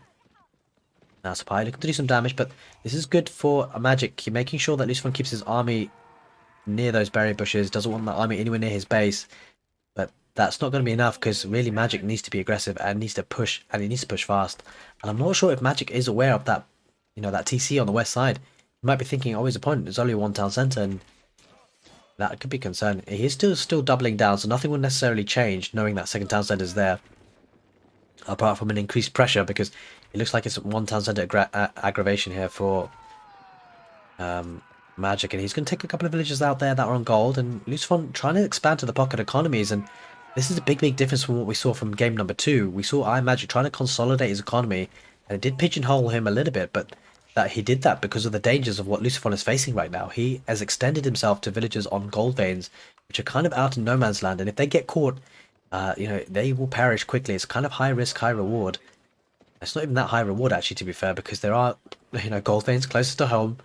Now Sipahi looking to do some damage, but this is good for a magic. Making sure that Lucifron keeps his army near those berry bushes, doesn't want that army anywhere near his base. But that's not going to be enough, because really magic needs to be aggressive and needs to push, and he needs to push fast. And I'm not sure if magic is aware of that, that TC on the west side. He might be thinking, oh, his opponent is only one town centre, and that could be concerned. He is still doubling down, so nothing will necessarily change knowing that second town centre is there. Apart from an increased pressure, because it looks like it's one town centre aggravation here for Magic. And he's going to take a couple of villages out there that are on gold. And Lucifron trying to expand to the pocket economies. And this is a big difference from what we saw from game number 2. We saw IamMagic trying to consolidate his economy. And it did pigeonhole him a little bit, but that he did that because of the dangers of what Lucifron is facing right now. He has extended himself to villages on gold veins, which are kind of out in no man's land, and if they get caught, they will perish quickly. It's kind of high risk, high reward. It's not even that high reward, actually, to be fair, because there are, gold veins closer to home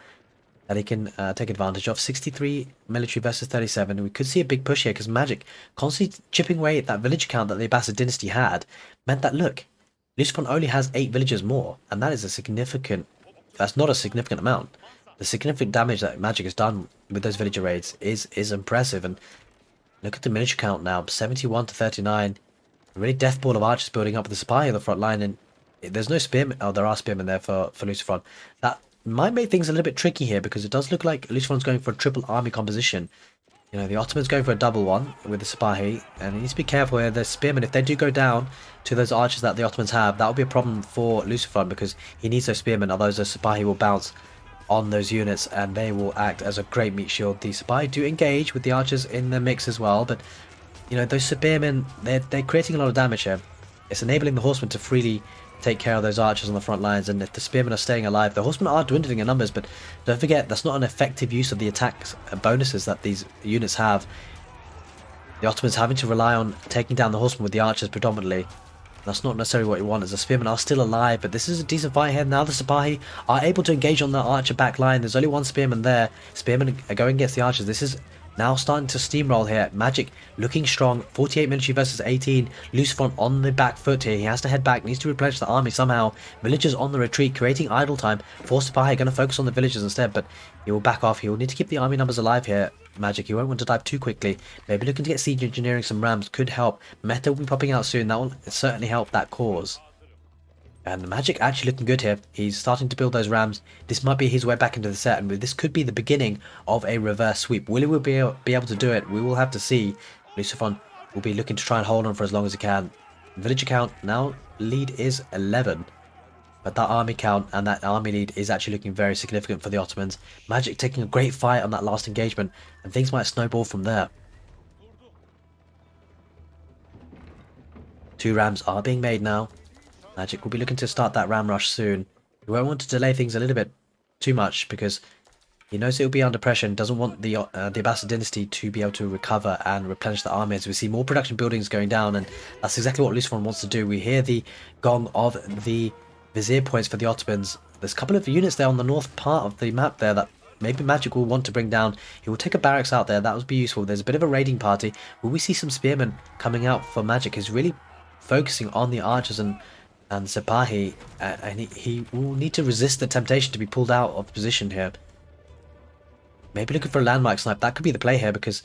that he can take advantage of. 63 military versus 37. We could see a big push here because Magic constantly chipping away at that village count that the Abbasid dynasty had meant that, look, Lucifron only has 8 villagers more, and that is a significant... That's not a significant amount. The significant damage that Magic has done with those villager raids is impressive. And look at the miniature count now, 71 to 39. A really death ball of archers building up with the Sipahi on the front line. And there's no spearmen. Oh, there are spearmen there for Lucifron. That might make things a little bit tricky here, because it does look like Lucifron's going for a triple army composition. You know, the Ottoman's going for a double one with the Sipahi, and he needs to be careful here. The spearmen, if they do go down to those archers that the Ottomans have, that will be a problem for Lucifron because he needs those spearmen, otherwise the Sipahi will bounce on those units and they will act as a great meat shield. The Sipahi do engage with the archers in the mix as well, but you know, those spearmen, they're creating a lot of damage here. It's enabling the horsemen to freely take care of those archers on the front lines, and if the spearmen are staying alive, the horsemen are dwindling in numbers, but don't forget, that's not an effective use of the attacks bonuses that these units have. The Ottomans having to rely on taking down the horsemen with the archers predominantly. That's not necessarily what you want, as the spearmen are still alive, but this is a decent fight here. Now the Sipahi are able to engage on the archer back line. There's only one spearman there. Spearmen are going against the archers. This is now starting to steamroll here. Magic looking strong. 48 military versus 18. Lucifron on the back foot here. He has to head back. Needs to replenish the army somehow. Villagers on the retreat, creating idle time. For Sipahi going to focus on the villagers instead, but he will back off. He will need to keep the army numbers alive here. Magic, he won't want to dive too quickly. Maybe looking to get siege engineering some rams could help. Meta will be popping out soon. That will certainly help that cause. And Magic actually looking good here. He's starting to build those rams. This might be his way back into the set, and this could be the beginning of a reverse sweep. Will he be able to do it? We will have to see. Lucifron will be looking to try and hold on for as long as he can. Villager count now lead is 11. But that army count and that army lead is actually looking very significant for the Ottomans. Magic taking a great fight on that last engagement, and things might snowball from there. 2 rams are being made now. Magic will be looking to start that ram rush soon. He won't want to delay things a little bit too much because he knows it will be under pressure and doesn't want the Abbasid dynasty to be able to recover and replenish the army, as we see more production buildings going down, and that's exactly what Lucifron wants to do. We hear the gong of the Vizier points for the Ottomans. There's a couple of units there on the north part of the map there that maybe Magic will want to bring down. He will take a barracks out there. That would be useful. There's a bit of a raiding party. Will we see some spearmen coming out for Magic? He's really focusing on the archers and Sipahi, and he will need to resist the temptation to be pulled out of position here. Maybe looking for a landmark snipe. That could be the play here because,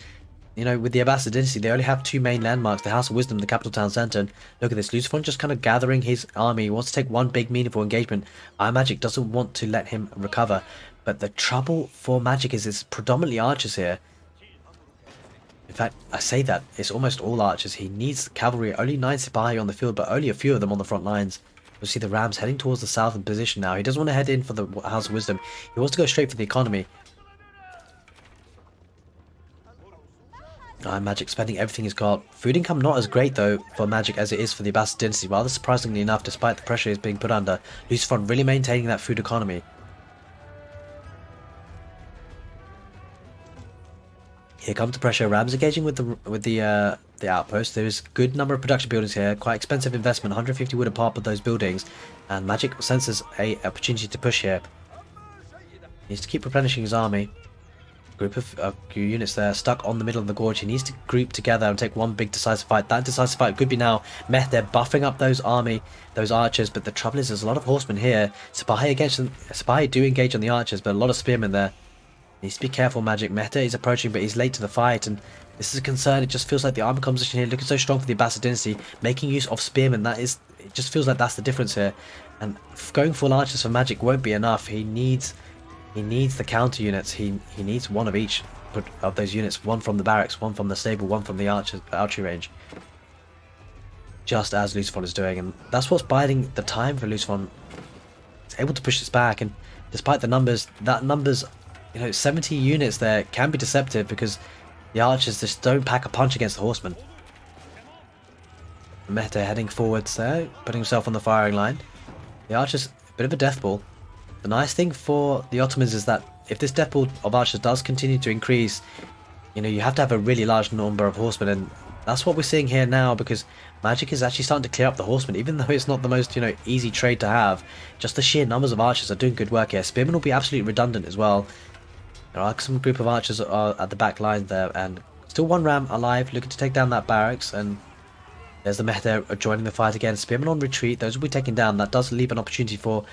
you know, with the Abbasid dynasty, they only have 2 main landmarks, the House of Wisdom, the capital town centre. And look at this, Lucifron just kind of gathering his army. He wants to take one big meaningful engagement. IamMagic doesn't want to let him recover. But the trouble for Magic is it's predominantly archers here. In fact, I say that, it's almost all archers. He needs cavalry. Only 9 Sipahi on the field, but only a few of them on the front lines. We'll see the Rams heading towards the southern position now. He doesn't want to head in for the House of Wisdom. He wants to go straight for the economy. Magic spending everything he's got. Food income not as great though for Magic as it is for the Abbasid dynasty. Rather surprisingly enough, despite the pressure he's being put under, Lucifron really maintaining that food economy. Here comes the pressure. Rams engaging with the outpost. There is a good number of production buildings here. Quite expensive investment. 150 wood apart with those buildings, and Magic senses a opportunity to push here. He needs to keep replenishing his army. Group of units there stuck on the middle of the gorge. He needs to group together and take one big decisive fight. That decisive fight could be now. Meth, they're buffing up those archers, but the trouble is there's a lot of horsemen here. Sipahi do engage on the archers, but a lot of spearmen there. Needs to be careful. Magic. Mehta is approaching, but he's late to the fight, and this is a concern. It just feels like the army composition here looking so strong for the Abbasid dynasty, making use of spearmen. It just feels like that's the difference here, and going full archers for Magic won't be enough. He needs the counter units. He needs one of each of those units. One from the barracks, one from the stable, one from the archery range. Just as Lucifron is doing, and that's what's biding the time for Lucifron. He's able to push this back, and despite the numbers, you know, 70 units there can be deceptive because the archers just don't pack a punch against the horsemen. Mehta heading forwards there, putting himself on the firing line. The archers, a bit of a death ball. The nice thing for the Ottomans is that if this death pool of archers does continue to increase, you know, you have to have a really large number of horsemen, and that's what we're seeing here now because Magic is actually starting to clear up the horsemen, even though it's not the most, you know, easy trade to have. Just the sheer numbers of archers are doing good work here. Spearmen will be absolutely redundant as well. There are some group of archers at the back line there, and still one ram alive looking to take down that barracks, and there's the Mehta joining the fight again. Spearmen on retreat, those will be taken down. That does leave an opportunity for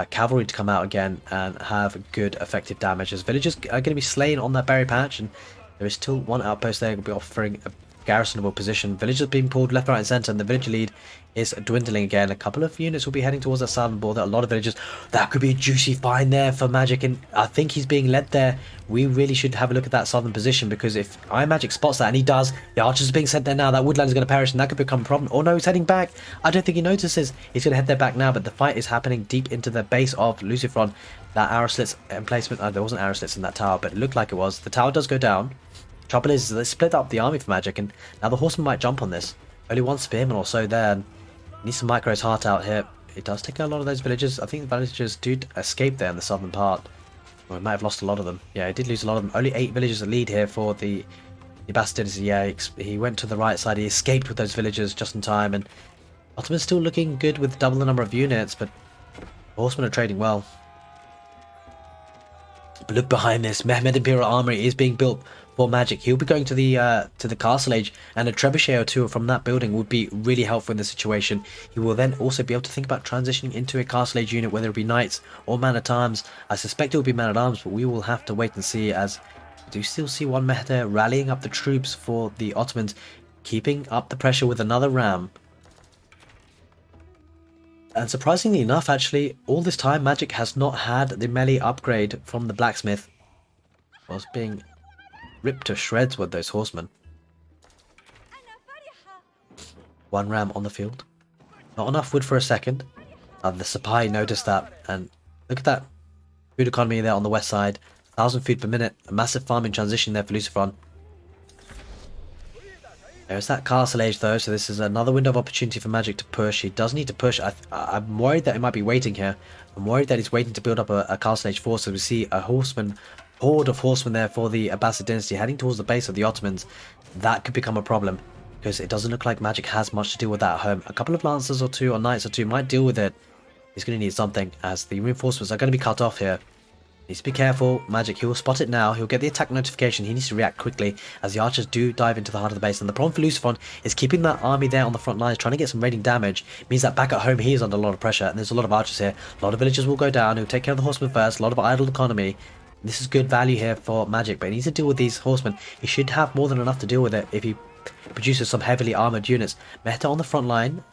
cavalry to come out again and have good effective damage, as villagers are going to be slain on that berry patch, and there is still one outpost there will be offering garrisonable position. Villagers being pulled left, right, and centre, and the villager lead is dwindling again. A couple of units will be heading towards that southern border. A lot of villagers. That could be a juicy find there for Magic, and I think he's being led there. We really should have a look at that southern position, because if IamMagic spots that, and he does, the archers are being sent there now. That woodland is going to perish, and that could become a problem. Oh no, he's heading back. I don't think he notices. He's going to head there back now, but the fight is happening deep into the base of Lucifron. That arrow slits emplacement. There wasn't arrow slits in that tower, but it looked like it was. The tower does go down. Trouble is, they split up the army for Magic, and now the horseman might jump on this. Only one spearman or so there. And needs to micro his heart out here. It does take a lot of those villagers. I think the villagers do escape there in the southern part. Well, we might have lost a lot of them. Yeah, he did lose a lot of them. Only 8 villagers to lead here for the Bastards. Yeah, he went to the right side. He escaped with those villagers just in time. And Ottoman's still looking good with double the number of units, but horsemen are trading well. But look behind this. Mehmed Imperial Armory is being built for Magic. He'll be going to the Castle Age, and a trebuchet or two from that building would be really helpful in this situation. He will then also be able to think about transitioning into a Castle Age unit, whether it be knights or man-at-arms. I suspect it will be man-at-arms, but we will have to wait and see, as we do still see one Mehter rallying up the troops for the Ottomans, keeping up the pressure with another ram. And surprisingly enough, actually, all this time Magic has not had the melee upgrade from the blacksmith. Was being ripped to shreds with those horsemen. One ram on the field. Not enough wood for a second. The Sapai noticed that, and look at that food economy there on the west side. 1,000 food per minute. A massive farming transition there for Lucifron. There's that Castle Age though, so this is another window of opportunity for Magic to push. He does need to push. I'm worried that he might be waiting here. I'm worried that he's waiting to build up a Castle Age force. So we see a horde of horsemen there for the Abbasid dynasty heading towards the base of the Ottomans. That could become a problem, because it doesn't look like Magic has much to deal with that at home. A couple of lancers or two, or knights or two, might deal with it. He's going to need something, as the reinforcements are going to be cut off here. Needs to be careful. Magic, he'll spot it now. He'll get the attack notification. He needs to react quickly, as the archers do dive into the heart of the base. And the problem for Lucifron is keeping that army there on the front lines, trying to get some raiding damage. It means that back at home he is under a lot of pressure, and there's a lot of archers here. A lot of villagers will go down. He'll take care of the horsemen first. A lot of idle economy. This is good value here for Magic, but he needs to deal with these horsemen. He should have more than enough to deal with it if he produces some heavily armoured units. Mehta on the front line.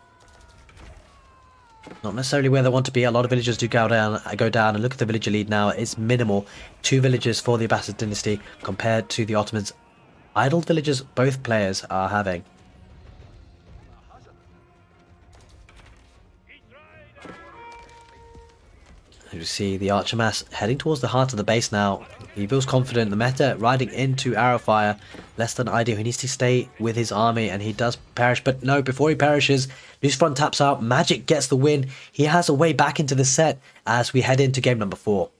Not necessarily where they want to be. A lot of villagers do go down, and look at the villager lead now. It's minimal. 2 villagers for the Abbasid dynasty compared to the Ottomans. Idle villagers both players are having. You see the archer mass heading towards the heart of the base now. He feels confident. The meta riding into arrowfire. Less than ideal. He needs to stay with his army, and he does perish. But no, before he perishes, Lucifron taps out. Magic gets the win. He has a way back into the set as we head into game number 4.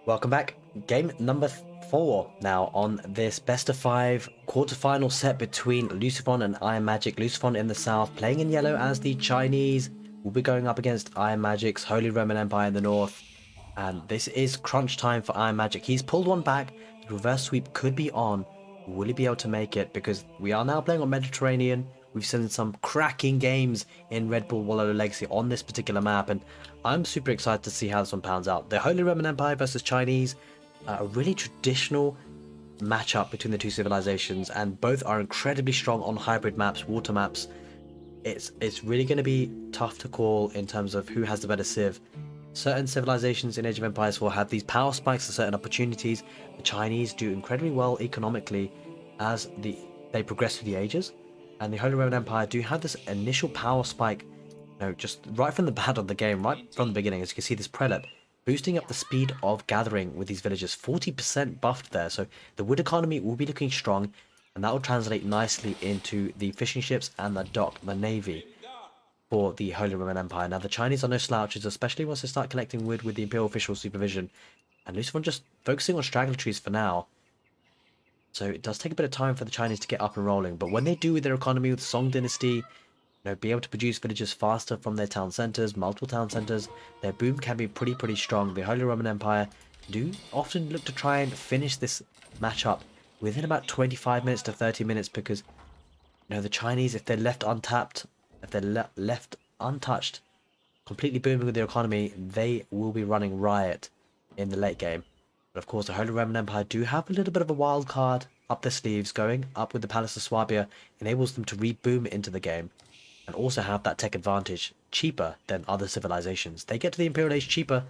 Welcome back. Game number 4 now on this best of 5 quarterfinal set between Lucifron and IamMagic. Lucifron in the south, playing in yellow as the Chinese will be going up against IamMagic's Holy Roman Empire in the north. And this is crunch time for IamMagic. He's pulled one back. The reverse sweep could be on. Will he be able to make it? Because we are now playing on Mediterranean. We've seen some cracking games in Red Bull Wololo Legacy on this particular map, and I'm super excited to see how this one pans out. The Holy Roman Empire versus Chinese, a really traditional matchup between the two civilizations, and both are incredibly strong on hybrid maps, water maps. It's really going to be tough to call in terms of who has the better civ. Certain civilizations in Age of Empires will have these power spikes at certain opportunities. The Chinese do incredibly well economically as they progress through the ages. And the Holy Roman Empire do have this initial power spike, just right from the bat of the game, right from the beginning. As you can see, this prelate boosting up the speed of gathering with these villagers, 40% buffed there. So the wood economy will be looking strong, and that will translate nicely into the fishing ships and the dock, the navy, for the Holy Roman Empire. Now the Chinese are no slouches, especially once they start collecting wood with the Imperial official supervision. And Lucifron just focusing on straggler trees for now. So it does take a bit of time for the Chinese to get up and rolling, but when they do with their economy with Song Dynasty, be able to produce villages faster from their town centers, multiple town centers, their boom can be pretty strong. The Holy Roman Empire do often look to try and finish this matchup within about 25 minutes to 30 minutes, because the Chinese, if they're left untapped, if they're left untouched, completely booming with their economy, they will be running riot in the late game. But of course, the Holy Roman Empire do have a little bit of a wild card up their sleeves. Going up with the Palace of Swabia enables them to reboom into the game and also have that tech advantage cheaper than other civilizations. They get to the Imperial Age cheaper,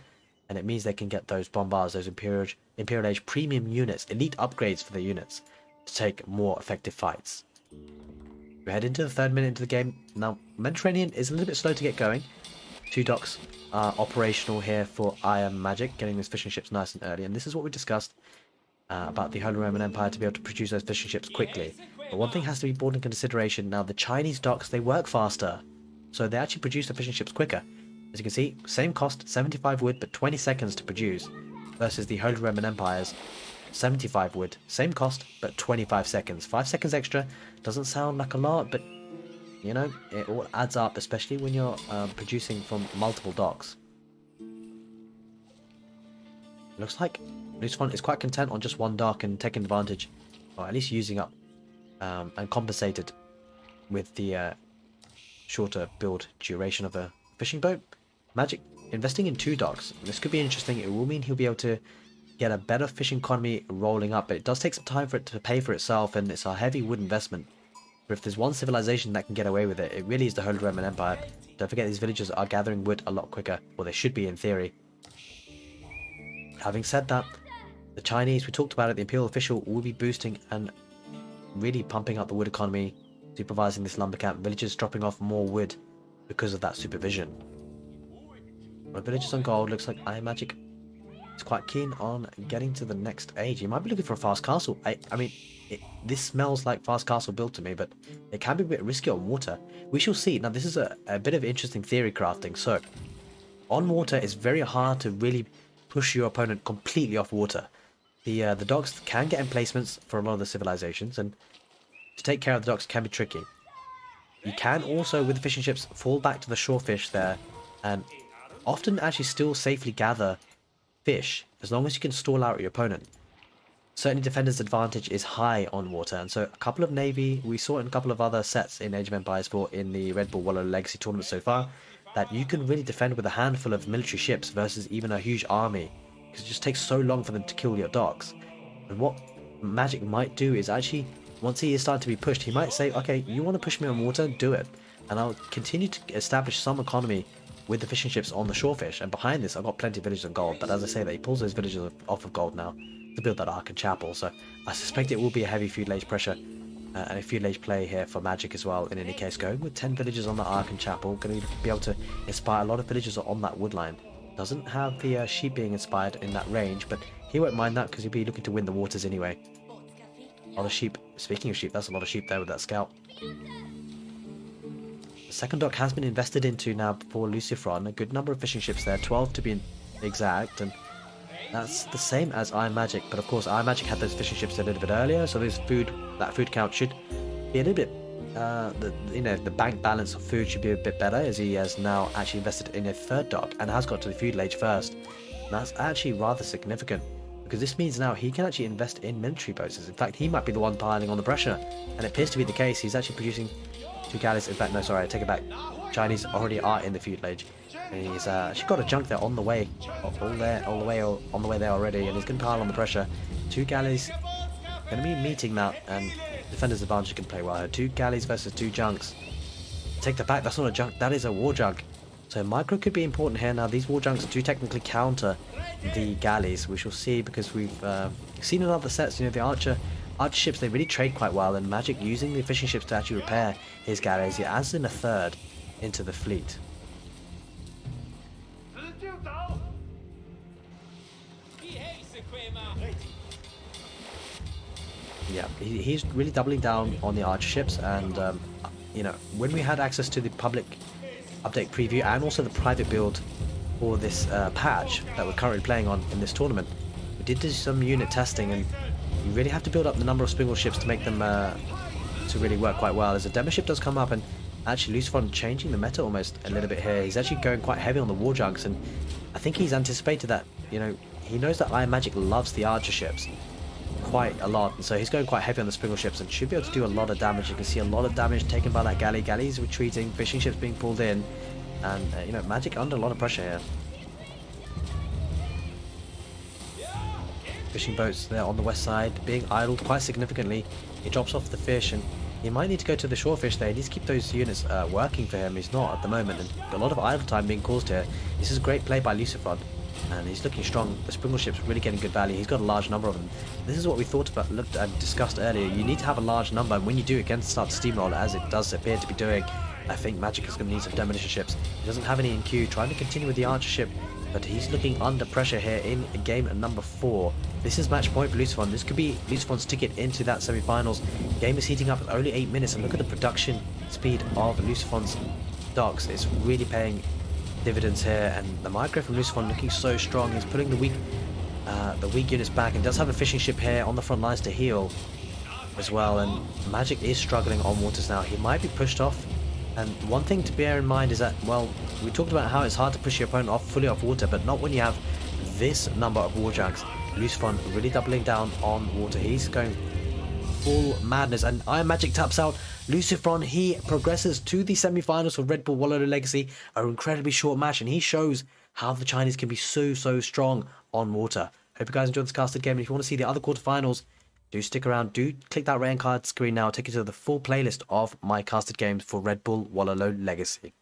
and it means they can get those bombards, those Imperial Age premium units, elite upgrades for the units, to take more effective fights. We head into the 3rd minute into the game. Now, Mediterranean is a little bit slow to get going. 2 docks are operational here for IamMagic, getting these fishing ships nice and early. And this is what we discussed about the Holy Roman Empire to be able to produce those fishing ships quickly. But one thing has to be brought into consideration. Now, the Chinese docks, they work faster. So they actually produce the fishing ships quicker. As you can see, same cost, 75 wood, but 20 seconds to produce. Versus the Holy Roman Empire's 75 wood, same cost, but 25 seconds. 5 seconds extra doesn't sound like a lot, but you know, it all adds up, especially when you're producing from multiple docks. Looks like Lucifron is quite content on just one dock and taking advantage, or at least using up and compensated with the shorter build duration of a fishing boat. Magic investing in 2 docks. This could be interesting. It will mean he'll be able to get a better fishing economy rolling up, but it does take some time for it to pay for itself, and it's a heavy wood investment. But if there's one civilization that can get away with it, it really is the Holy Roman Empire. Don't forget, these villagers are gathering wood a lot quicker, or they should be in theory. Having said that, the Chinese, we talked about it, the Imperial Official will be boosting and really pumping up the wood economy, supervising this lumber camp, villagers dropping off more wood because of that supervision. But villagers on gold, looks like IamMagic is quite keen on getting to the next age. He might be looking for a fast castle. I mean, this smells like fast castle build to me, but it can be a bit risky on water. We shall see. Now, this is a bit of interesting theory crafting. So, on water, it's very hard to really push your opponent completely off water. The docks can get emplacements for a lot of the civilizations, and to take care of the docks can be tricky. You can also, with the fishing ships, fall back to the shore fish there, and often actually still safely gather fish, as long as you can stall out your opponent. Certainly defender's advantage is high on water, and so a couple of navy, we saw it in a couple of other sets in Age of Empires 4 in the Red Bull Wololo Legacy tournament so far, that you can really defend with a handful of military ships versus even a huge army, because it just takes so long for them to kill your docks. And what Magic might do is actually, once he is starting to be pushed, he might say, okay, you want to push me on water, do it, and I'll continue to establish some economy with the fishing ships on the shorefish. And behind this, I've got plenty of villagers on gold, but as I say, that he pulls those villagers off of gold now to build that Ark and Chapel, so I suspect it will be a heavy feudal age pressure and a feudal age play here for Magic as well. In any case, going with 10 villagers on the Ark and Chapel, going to be able to inspire a lot of villagers on that wood line. Doesn't have the sheep being inspired in that range, but he won't mind that because he'll be looking to win the waters anyway. A lot of sheep. Speaking of sheep, that's a lot of sheep there with that scout. The second dock has been invested into now for Lucifron. A good number of fishing ships there, 12 to be exact, and that's the same as IamMagic. But of course, IamMagic had those fishing ships a little bit earlier, so that food count should be a little bit. The bank balance of food should be a bit better, as he has now actually invested in a 3rd dock and has got to the feudal age first. And that's actually rather significant, because this means now he can actually invest in military bases. In fact, he might be the one piling on the pressure, and it appears to be the case. He's actually producing 2 galleys. In fact, no, sorry, I take it back. Chinese already are in the feudal age, and he's actually got a junk there on the way, on the way there already, and he's going to pile on the pressure. 2 galleys going to be meeting that, and defender's advantage can play well here. 2 galleys versus 2 junks. Take that back, that's not a junk, that is a war junk. So micro could be important here. Now, these war junks do technically counter the galleys. We shall see, because we've seen in other sets, the archer ships, they really trade quite well, and Magic using the fishing ships to actually repair his galleys. He adds in a 3rd into the fleet. Yeah, he's really doubling down on the archer ships, and when we had access to the public update preview and also the private build for this patch that we're currently playing on in this tournament, we did do some unit testing, and you really have to build up the number of spingle ships to make them to really work quite well. As a demo ship does come up, and actually Lucifron changing the meta almost a little bit here. He's actually going quite heavy on the war junks, and I think he's anticipated that, he knows that IamMagic loves the archer ships quite a lot, and so he's going quite heavy on the spingle ships and should be able to do a lot of damage. You can see a lot of damage taken by that galley. Galleys retreating, fishing ships being pulled in, And, you know, Magic under a lot of pressure here. Fishing boats there on the west side being idled quite significantly. He drops off the fish and he might need to go to the shore fish there. He needs to keep those units working for him. He's not at the moment, and a lot of idle time being caused here. This is a great play by Lucifron, and he's looking strong. The Springle ship's really getting good value. He's got a large number of them. This is what we thought about, looked and discussed earlier. You need to have a large number, and when you do, it can start to steamroll, as it does appear to be doing. I think Magic is going to need some demolition ships. He doesn't have any in queue, trying to continue with the archer ship, but he's looking under pressure here in game number 4. This is match point for Lucifron. This could be Lucifron's ticket into that semi-finals. Game is heating up with only 8 minutes, and look at the production speed of Lucifron's docks. It's really paying dividends here, and the micro from Lucifron looking so strong. He's putting the weak units back, and does have a fishing ship here on the front lines to heal as well. And Magic is struggling on waters now. He might be pushed off. And one thing to bear in mind is that, well, we talked about how it's hard to push your opponent off fully off water, but not when you have this number of warjacks. Lucifron really doubling down on water. He's going full madness, and IamMagic taps out. Lucifron, he progresses to the semi-finals for Red Bull Wololo Legacy, an incredibly short match, and he shows how the Chinese can be so strong on water. Hope you guys enjoyed this casted game, and if you want to see the other quarterfinals, do stick around. Do click that rating card screen now. Take you to the full playlist of my casted games for Red Bull Wololo Legacy.